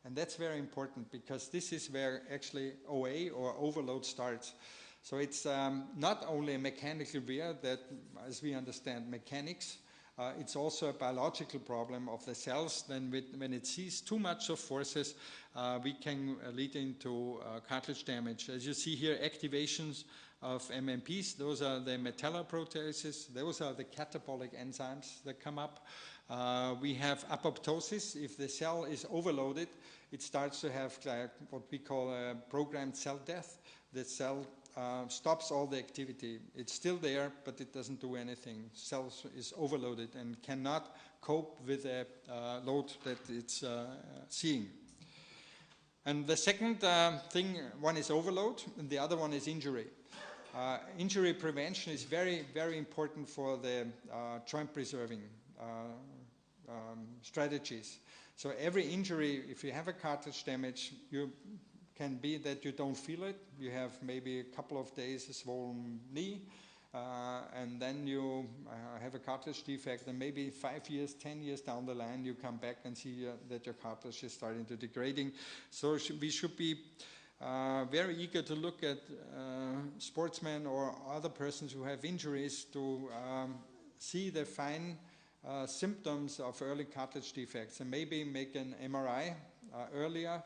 And that's very important, because this is where actually OA or overload starts. So it's not only a mechanical wear that, as we understand mechanics, it's also a biological problem of the cells. Then when it sees too much of forces, we can lead into cartilage damage. As you see here, activations of MMPs, those are the metalloproteases, those are the catabolic enzymes that come up. We have apoptosis. If the cell is overloaded, it starts to have what we call a programmed cell death. The cell stops all the activity. It's still there, but it doesn't do anything. Cell is overloaded and cannot cope with the load that it's seeing. And the second thing, one is overload, and the other one is injury. Injury prevention is very, very important for the joint preserving strategies. So every injury, if you have a cartilage damage, you can be that you don't feel it. You have maybe a couple of days a swollen knee, and then you have a cartilage defect, and maybe 5 years, 10 years down the line, you come back and see that your cartilage is starting to degrading. So we should be very eager to look at sportsmen or other persons who have injuries to see the fine symptoms of early cartilage defects, and maybe make an MRI earlier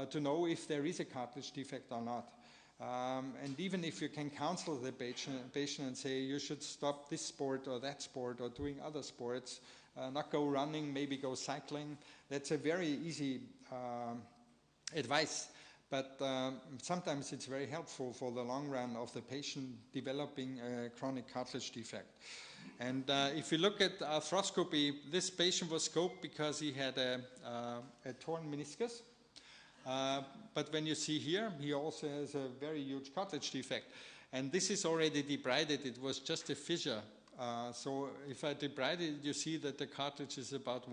to know if there is a cartilage defect or not. And even if you can counsel the patient and say you should stop this sport or that sport or doing other sports, not go running, maybe go cycling, that's a very easy advice. But sometimes it's very helpful for the long run of the patient developing a chronic cartilage defect. And if you look at arthroscopy, this patient was scoped because he had a torn meniscus. But when you see here, he also has a very huge cartilage defect. And this is already debrided. It was just a fissure. So if I debride it, you see that the cartilage is about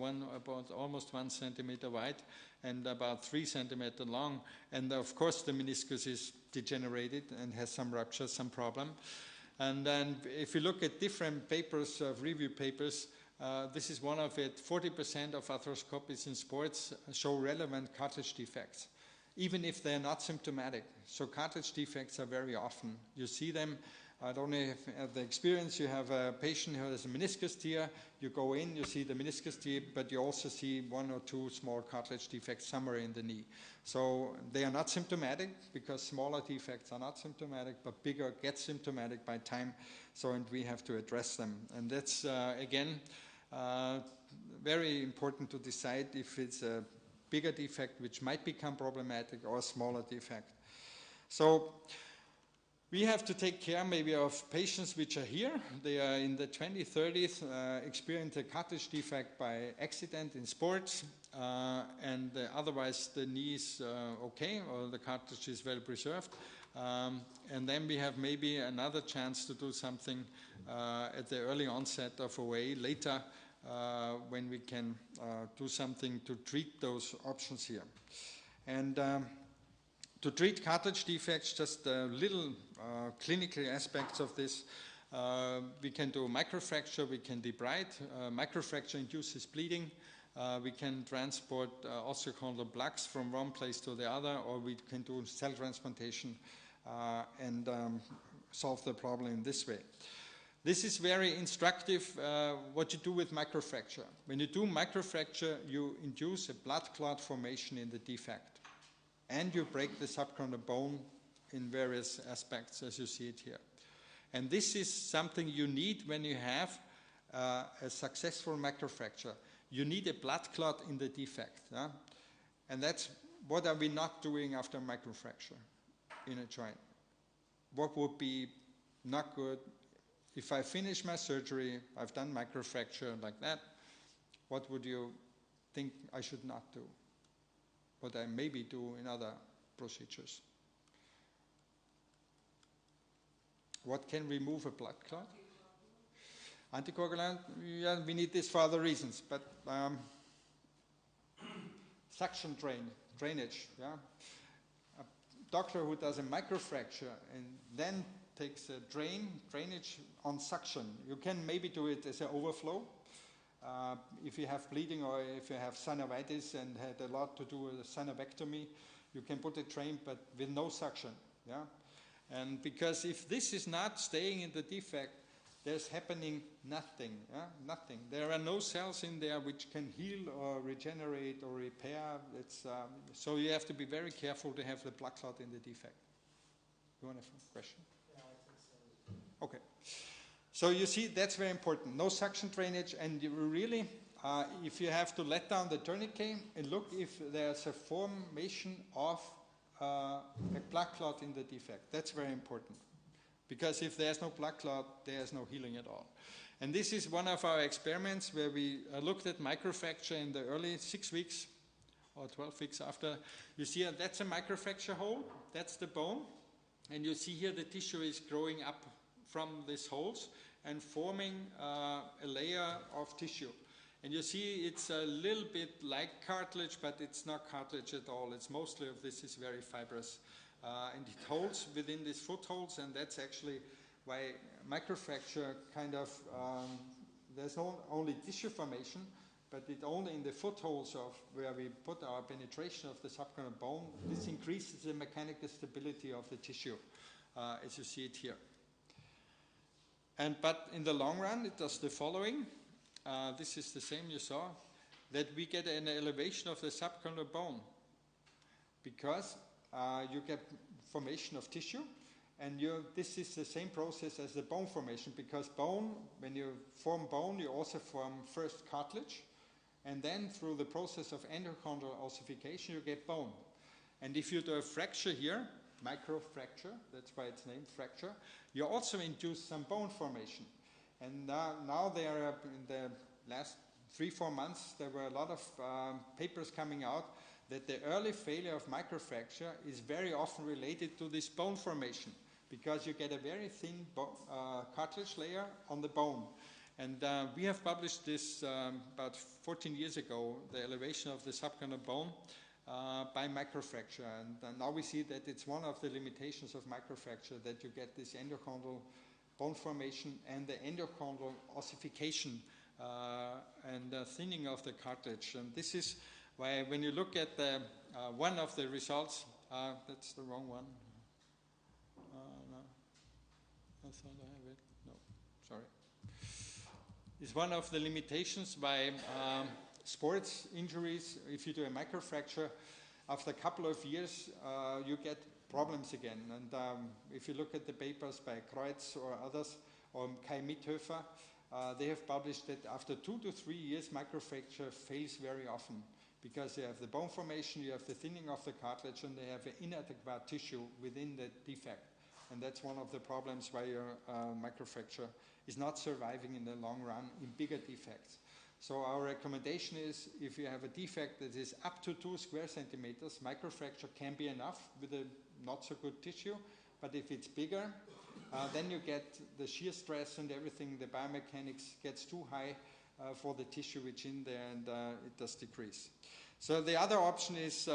almost 1 centimeter wide and about 3 centimeter long. And of course, the meniscus is degenerated and has some rupture, some problem. And then if you look at different papers, review papers, this is one of it. 40% of arthroscopies in sports show relevant cartilage defects, even if they're not symptomatic. So cartilage defects are very often. You see them. I don't know if you have the experience. You have a patient who has a meniscus tear. You go in, you see the meniscus tear, but you also see 1 or 2 small cartilage defects somewhere in the knee. So they are not symptomatic, because smaller defects are not symptomatic, but bigger get symptomatic by time. So, and we have to address them. And that's, again, very important to decide if it's a bigger defect which might become problematic or a smaller defect. So we have to take care maybe of patients which are here. They are in the 20s, 30s, experience a cartilage defect by accident in sports, and otherwise the knee is okay, or the cartilage is well preserved. And then we have maybe another chance to do something at the early onset of OA later, when we can do something to treat those options here. And to treat cartilage defects, just little clinical aspects of this. We can do microfracture, we can debride. Microfracture induces bleeding. We can transport osteochondral plaques from one place to the other, or we can do cell transplantation and solve the problem in this way. This is very instructive, what you do with microfracture. When you do microfracture, you induce a blood clot formation in the defect, and you break the subchondral bone in various aspects, as you see it here. And this is something you need when you have a successful microfracture. You need a blood clot in the defect. And that's what are we not doing after microfracture in a joint? What would be not good if I finish my surgery, I've done microfracture like that, what would you think I should not do? What I maybe do in other procedures? What can remove a blood clot? Anticoagulant, yeah, we need this for other reasons, but suction drainage, yeah. A doctor who does a microfracture and then takes a drainage on suction, you can maybe do it as an overflow. If you have bleeding or if you have synovitis and had a lot to do with a synovectomy, you can put a drain but with no suction, yeah. And because if this is not staying in the defect, there's happening nothing, yeah? Nothing. There are no cells in there which can heal or regenerate or repair. So you have to be very careful to have the blood clot in the defect. You want a question? Yeah, I think so. Okay. So you see, that's very important. No suction drainage, and you really, if you have to let down the tourniquet and look if there's a formation of a blood clot in the defect. That's very important. Because if there's no blood clot, there's no healing at all. And this is one of our experiments where we looked at microfracture in the early 6 weeks or 12 weeks after. You see that's a microfracture hole, that's the bone. And you see here the tissue is growing up from these holes and forming a layer of tissue. And you see it's a little bit like cartilage, but it's not cartilage at all. It's mostly of this is very fibrous. And it holds within these footholds, and that's actually why microfracture kind of, there's not only tissue formation, but it only in the footholds of where we put our penetration of the subchondral bone, this increases the mechanical stability of the tissue, as you see it here. But in the long run, it does the following. This is the same you saw, that we get an elevation of the subchondral bone because you get formation of tissue, and this is the same process as the bone formation, because bone, when you form bone, you also form first cartilage, and then through the process of endochondral ossification, you get bone. And if you do a fracture here, microfracture, that's why it's named fracture, you also induce some bone formation. And now there are, in the last 3-4 months, there were a lot of papers coming out that the early failure of microfracture is very often related to this bone formation, because you get a very thin cartilage layer on the bone. And we have published this about 14 years ago, the elevation of the subchondral bone by microfracture. And now we see that it's one of the limitations of microfracture, that you get this endochondral bone formation and the endochondral ossification and thinning of the cartilage. And this is why when you look at the, one of the results, that's the wrong one. No, I thought I have it. No, sorry. Is one of the limitations by sports injuries. If you do a microfracture, after a couple of years, you get problems again. And if you look at the papers by Kreutz or others, or Kai Mithöfer, they have published that after 2 to 3 years, microfracture fails very often, because you have the bone formation, you have the thinning of the cartilage, and they have an inadequate tissue within the defect. And that's one of the problems why your microfracture is not surviving in the long run in bigger defects. So our recommendation is, if you have a defect that is up to 2 square centimeters, microfracture can be enough with a not so good tissue. But if it's bigger, then you get the shear stress and everything, the biomechanics gets too high for the tissue which in there, and it does decrease. So the other option is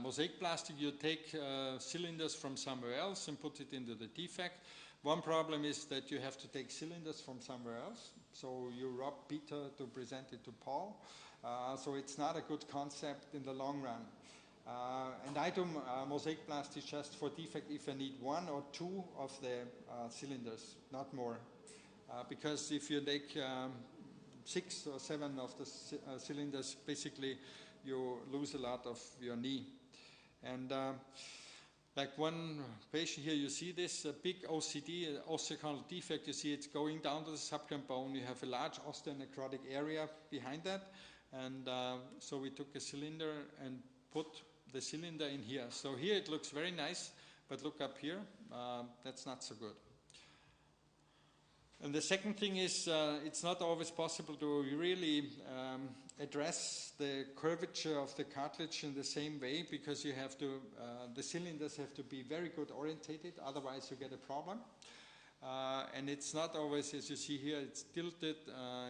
mosaic plastic. You take cylinders from somewhere else and put it into the defect. One problem is that you have to take cylinders from somewhere else. So you rob Peter to present it to Paul. So it's not a good concept in the long run. And I do mosaic plastic just for defect if I need 1 or 2 of the cylinders, not more. Because if you take 6 or 7 of the cylinders, basically you lose a lot of your knee. And like one patient here, you see this big OCD, osteochondral defect. You see it's going down to the subchondral bone. You have a large osteonecrotic area behind that. And so we took a cylinder and put the cylinder in here. So here it looks very nice, but look up here, that's not so good. And the second thing is it's not always possible to really address the curvature of the cartilage in the same way, because you have to, the cylinders have to be very good orientated, otherwise you get a problem. And it's not always, as you see here, it's tilted,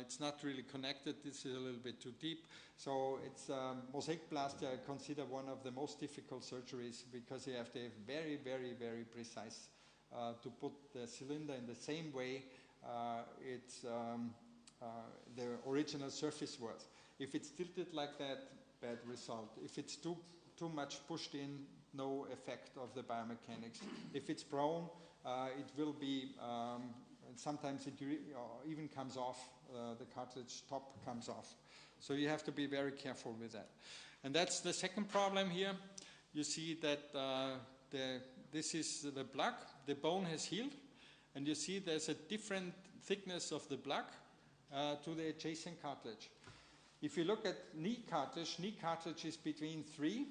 it's not really connected, this is a little bit too deep. So it's mosaicplasty, I consider one of the most difficult surgeries, because you have to have very, very, very precise to put the cylinder in the same way the original surface was. If it's tilted like that, bad result. If it's too much pushed in, no effect of the biomechanics. If it's prone, it will be, sometimes it even comes off, the cartilage top comes off. So you have to be very careful with that. And that's the second problem here. You see that this is the plaque, the bone has healed, and you see there's a different thickness of the plaque to the adjacent cartilage. If you look at knee cartilage is between 3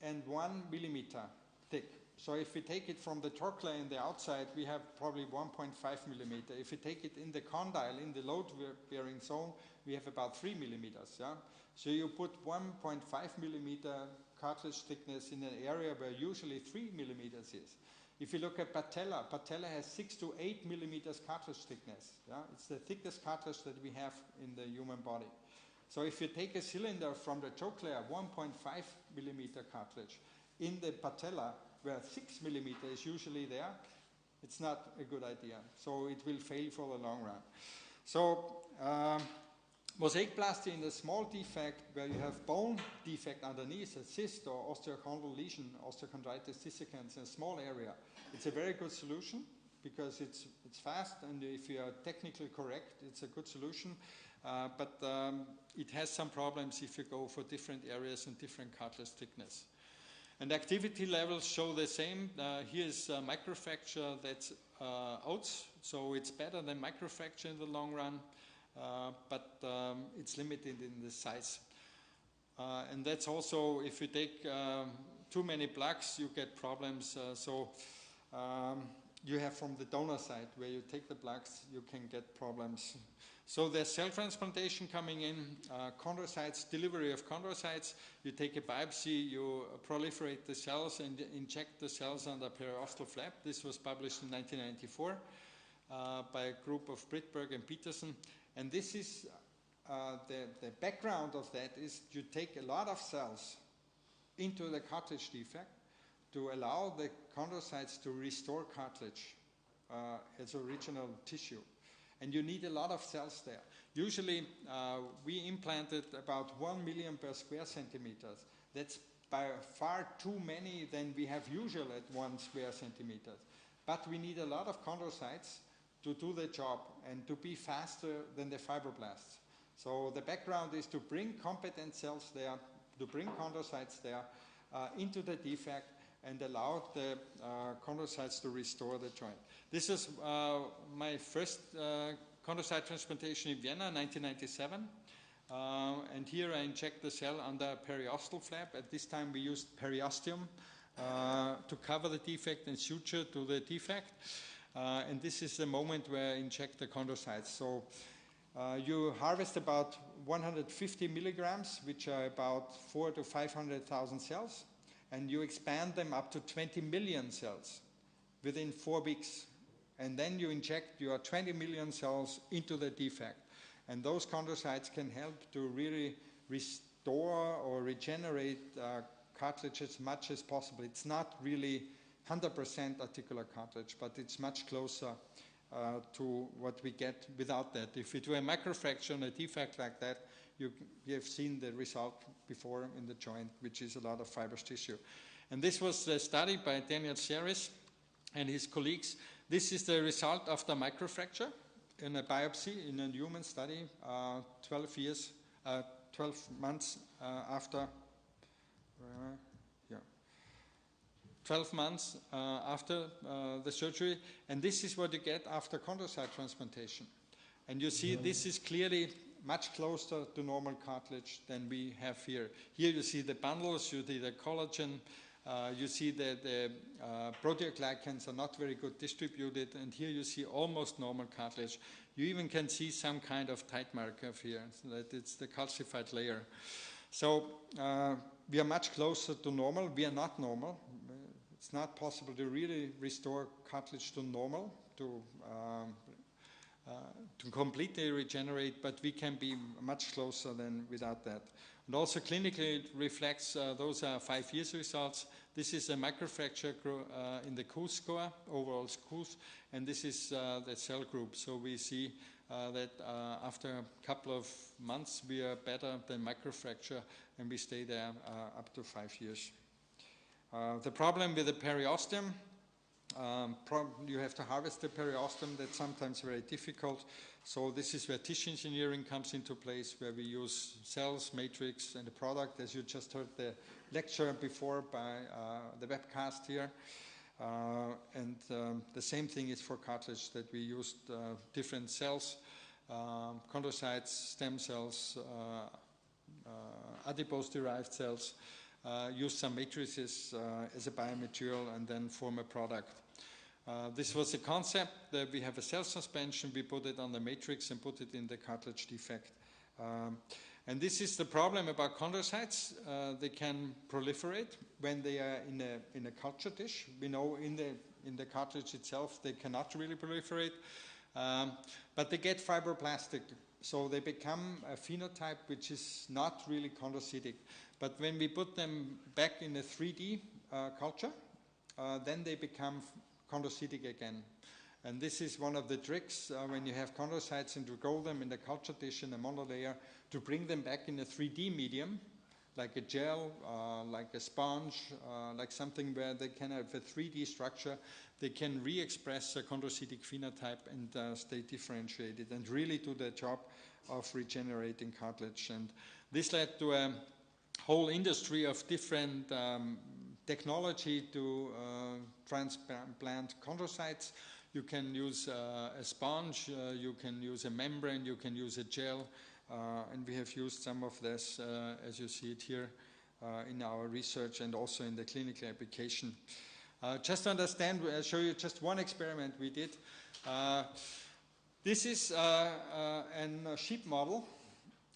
and 1 millimeter thick. So if we take it from the trochlear in the outside, we have probably 1.5 millimeter. If we take it in the condyle, in the load-bearing zone, we have about 3 millimeters. Yeah? So you put 1.5 millimeter cartilage thickness in an area where usually 3 millimeters is. If you look at patella has 6 to 8 millimeters cartilage thickness. Yeah? It's the thickest cartilage that we have in the human body. So if you take a cylinder from the trochlear, 1.5 millimeter cartilage, in the patella, where 6 millimeter is usually there, it's not a good idea. So it will fail for the long run. So mosaicplasty in the small defect, where you have bone defect underneath, a cyst or osteochondral lesion, osteochondritis dissecans in a small area, it's a very good solution, because it's fast, and if you are technically correct, it's a good solution. But it has some problems if you go for different areas and different cartilage thickness. And activity levels show the same. Here's microfracture, that's oats, so it's better than microfracture in the long run, but it's limited in the size. And that's also, if you take too many plaques, you get problems. You have from the donor side, where you take the plaques, you can get problems. So there's cell transplantation coming in, chondrocytes, delivery of chondrocytes. You take a biopsy, you proliferate the cells and inject the cells under periostal flap. This was published in 1994 by a group of Brittberg and Peterson. And this is, the background of that is you take a lot of cells into the cartilage defect to allow the chondrocytes to restore cartilage as original tissue. And you need a lot of cells there. Usually, we implanted about 1 million per square centimeters. That's by far too many than we have usual at 1 square centimeter. But we need a lot of chondrocytes to do the job and to be faster than the fibroblasts. So the background is to bring competent cells there, to bring chondrocytes there into the defect, and allow the chondrocytes to restore the joint. This is my first chondrocyte transplantation in Vienna, 1997. And here I inject the cell under periostal flap. At this time we used periosteum to cover the defect and suture to the defect. And this is the moment where I inject the chondrocytes. So you harvest about 150 milligrams, which are about 400,000 to 500,000 cells. And you expand them up to 20 million cells within 4 weeks. And then you inject your 20 million cells into the defect. And those chondrocytes can help to really restore or regenerate cartilage as much as possible. It's not really 100% articular cartilage, but it's much closer to what we get without that. If you do a microfracture on a defect like that, you have seen the result before in the joint, which is a lot of fibrous tissue. And this was a study by Daniel Seris and his colleagues. This is the result of the microfracture in a biopsy in a human study, 12 months after 12 months after the surgery. And this is what you get after chondrocyte transplantation. And you see this is clearly much closer to normal cartilage than we have here. Here you see the bundles, you see the collagen, You see that the proteoglycans are not very good distributed, and here you see almost normal cartilage. You even can see some kind of tight marker here, so that it's the calcified layer. So we are much closer to normal. We are not normal. It's not possible to really restore cartilage to normal, to completely regenerate, but we can be much closer than without that. And also clinically it reflects, those are 5 years results. This is a microfracture in the KOOS score, overall KOOS, and this is the cell group. So we see that after a couple of months we are better than microfracture, and we stay there up to 5 years. The problem with the periosteum, you have to harvest the periosteum. That's sometimes very difficult. So this is where tissue engineering comes into place, where we use cells, matrix, and the product, as you just heard the lecture before by the webcast here. And the same thing is for cartilage, that we used different cells, chondrocytes, stem cells, adipose-derived cells, use some matrices as a biomaterial, and then form a product. This was a concept that we have a cell suspension, we put it on the matrix and put it in the cartilage defect. And this is the problem about chondrocytes. They can proliferate when they are in a culture dish. We know in the cartilage itself they cannot really proliferate, but they get fibroblastic. So they become a phenotype which is not really chondrocytic. But when we put them back in a 3D culture, then they become chondrocytic again. And this is one of the tricks when you have chondrocytes and to grow them in the culture dish in a monolayer, to bring them back in a 3D medium, like a gel, like a sponge, like something where they can have a 3D structure. They can re-express a chondrocytic phenotype and stay differentiated and really do the job of regenerating cartilage. And this led to a whole industry of different technology to transplant chondrocytes. You can use a sponge, you can use a membrane, you can use a gel, and we have used some of this, as you see it here, in our research and also in the clinical application. Just to understand, I'll show you just one experiment we did. This is a sheep model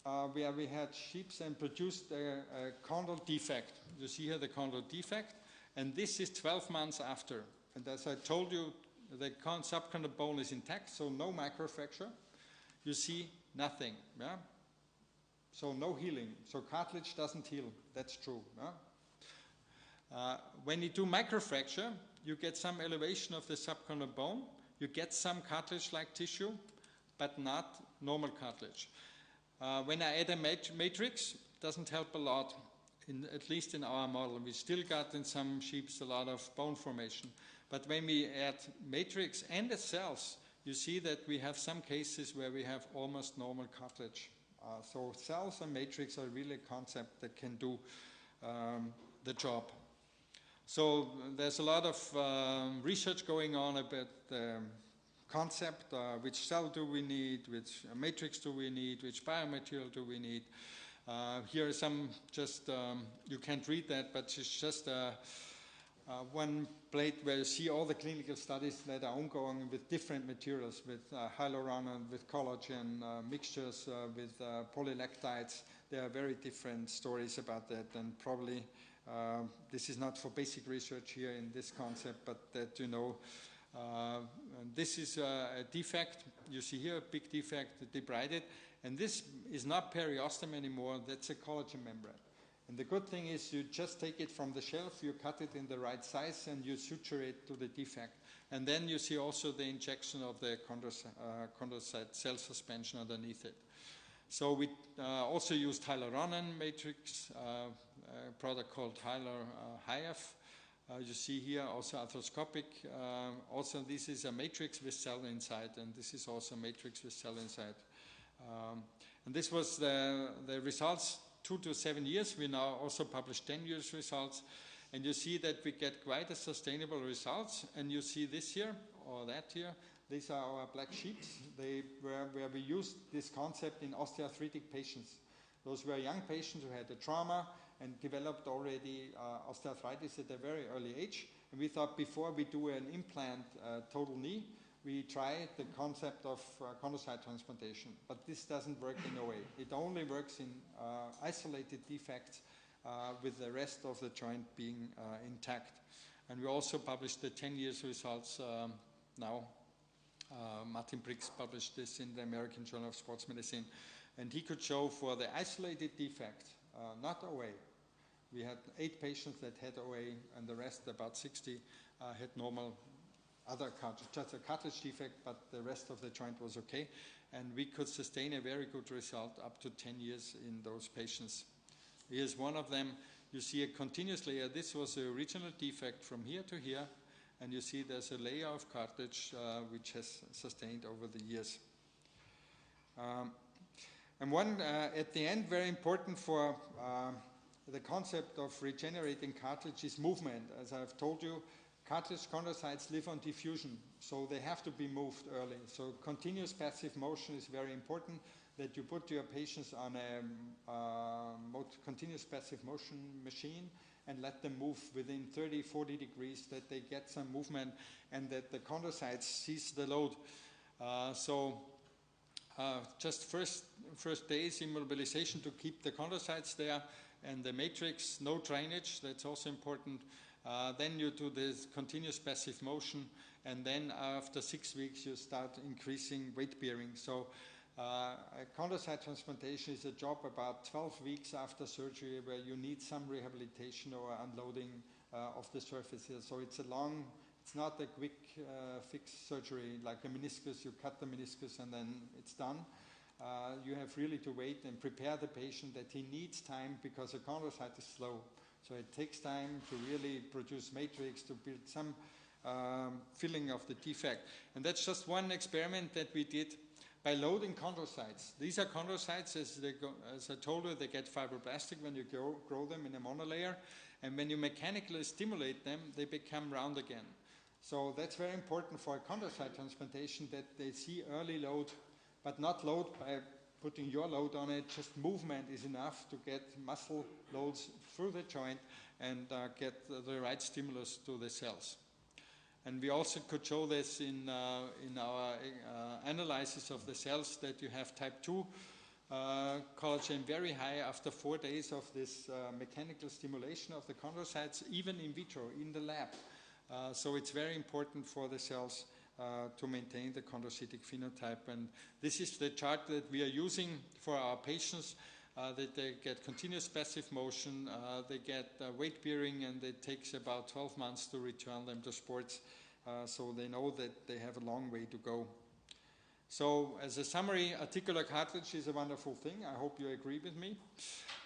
where we had sheep and produced a condyle defect. You see here the condyle defect, and this is 12 months after. And as I told you, the subchondral bone is intact, so no microfracture. You see nothing. Yeah? So no healing. So cartilage doesn't heal. That's true. Yeah? When you do microfracture, you get some elevation of the subchondral bone. You get some cartilage-like tissue, but not normal cartilage. When I add a matrix, it doesn't help a lot, at least in our model. We still got in some sheep a lot of bone formation. But when we add matrix and the cells, you see that we have some cases where we have almost normal cartilage. So cells and matrix are really a concept that can do the job. So there's a lot of research going on about the concept, which cell do we need, which matrix do we need, which biomaterial do we need. Here are some just, you can't read that, but it's just one plate where you see all the clinical studies that are ongoing with different materials, with hyaluronan, with collagen, mixtures with polylactides. There are very different stories about that, and probably this is not for basic research here in this concept, but that you know, this is a defect. You see here a big defect, debrided, and this is not periosteum anymore, that's a collagen membrane. And the good thing is you just take it from the shelf, you cut it in the right size, and you suture it to the defect. And then you see also the injection of the chondrocyte cell suspension underneath it. So we also used hyaluronan matrix, a product called HYAF. You see here also arthroscopic. Also this is a matrix with cell inside, and this is also a matrix with cell inside. And this was the results 2 to 7 years. We now also publish 10 years results, and you see that we get quite a sustainable results. And you see this here or that here. These are our black sheeps. They were where we used this concept in osteoarthritic patients. Those were young patients who had a trauma and developed already osteoarthritis at a very early age. And we thought before we do an implant total knee, we try the concept of chondrocyte transplantation. But this doesn't work in a way. It only works in isolated defects with the rest of the joint being intact. And we also published the 10 years results now. Martin Briggs published this in the American Journal of Sports Medicine. And he could show for the isolated defect, not OA. We had 8 patients that had OA, and the rest, about 60, had normal other cartilage, just a cartilage defect, but the rest of the joint was okay. And we could sustain a very good result up to 10 years in those patients. Here's one of them. You see a continuous layer. This was the original defect from here to here. And you see there's a layer of cartilage which has sustained over the years. And one, at the end, very important for the concept of regenerating cartilage is movement. As I've told you, cartilage chondrocytes live on diffusion, so they have to be moved early. So continuous passive motion is very important, that you put your patients on a continuous passive motion machine and let them move within 30, 40 degrees, that they get some movement and that the chondrocytes seize the load. Just first days immobilization to keep the chondrocytes there, and the matrix, no drainage, that's also important. Then you do this continuous passive motion, and then after 6 weeks you start increasing weight bearing. So a chondrocyte transplantation is a job about 12 weeks after surgery, where you need some rehabilitation or unloading of the surfaces. So it's not a quick fix surgery like a meniscus. You cut the meniscus and then it's done. You have really to wait and prepare the patient that he needs time, because a chondrocyte is slow. So it takes time to really produce matrix, to build some filling of the defect. And that's just one experiment that we did by loading chondrocytes. These are chondrocytes, as I told you, they get fibroblastic when you grow them in a monolayer. And when you mechanically stimulate them, they become round again. So that's very important for a chondrocyte transplantation, that they see early load, but not load by putting your load on it. Just movement is enough to get muscle loads through the joint and get the right stimulus to the cells. And we also could show this in our analysis of the cells, that you have type 2 collagen very high after 4 days of this mechanical stimulation of the chondrocytes, even in vitro, in the lab. So it's very important for the cells to maintain the chondrocytic phenotype. And this is the chart that we are using for our patients, that they get continuous passive motion, they get weight bearing, and it takes about 12 months to return them to sports. So they know that they have a long way to go. So as a summary, articular cartilage is a wonderful thing. I hope you agree with me.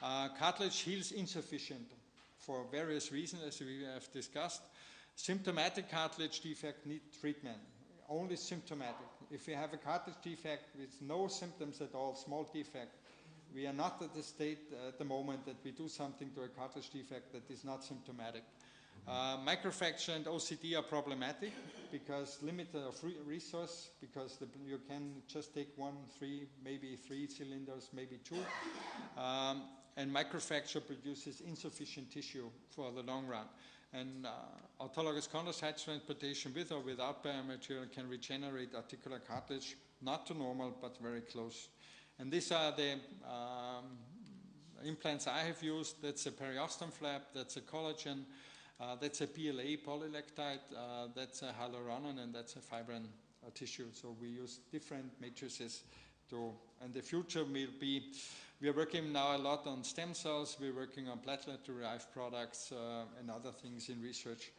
Cartilage heals insufficient for various reasons, as we have discussed. Symptomatic cartilage defect need treatment, only symptomatic. If you have a cartilage defect with no symptoms at all, small defect, we are not at the state at the moment that we do something to a cartilage defect that is not symptomatic. Microfracture and OCD are problematic because limited of resource, because you can just take 1, 3, maybe 3 cylinders, maybe 2. And microfracture produces insufficient tissue for the long run. And autologous chondrocyte transplantation with or without biomaterial can regenerate articular cartilage, not to normal, but very close. And these are the implants I have used. That's a periosteum flap, that's a collagen, that's a PLA polylactide, that's a hyaluronan, and that's a fibrin tissue. So we use different matrices and the future will be, we are working now a lot on stem cells, we're working on platelet-derived products and other things in research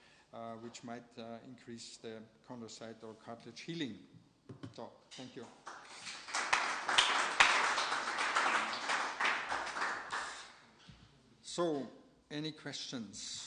which might increase the chondrocyte or cartilage healing. So, thank you. So, any questions?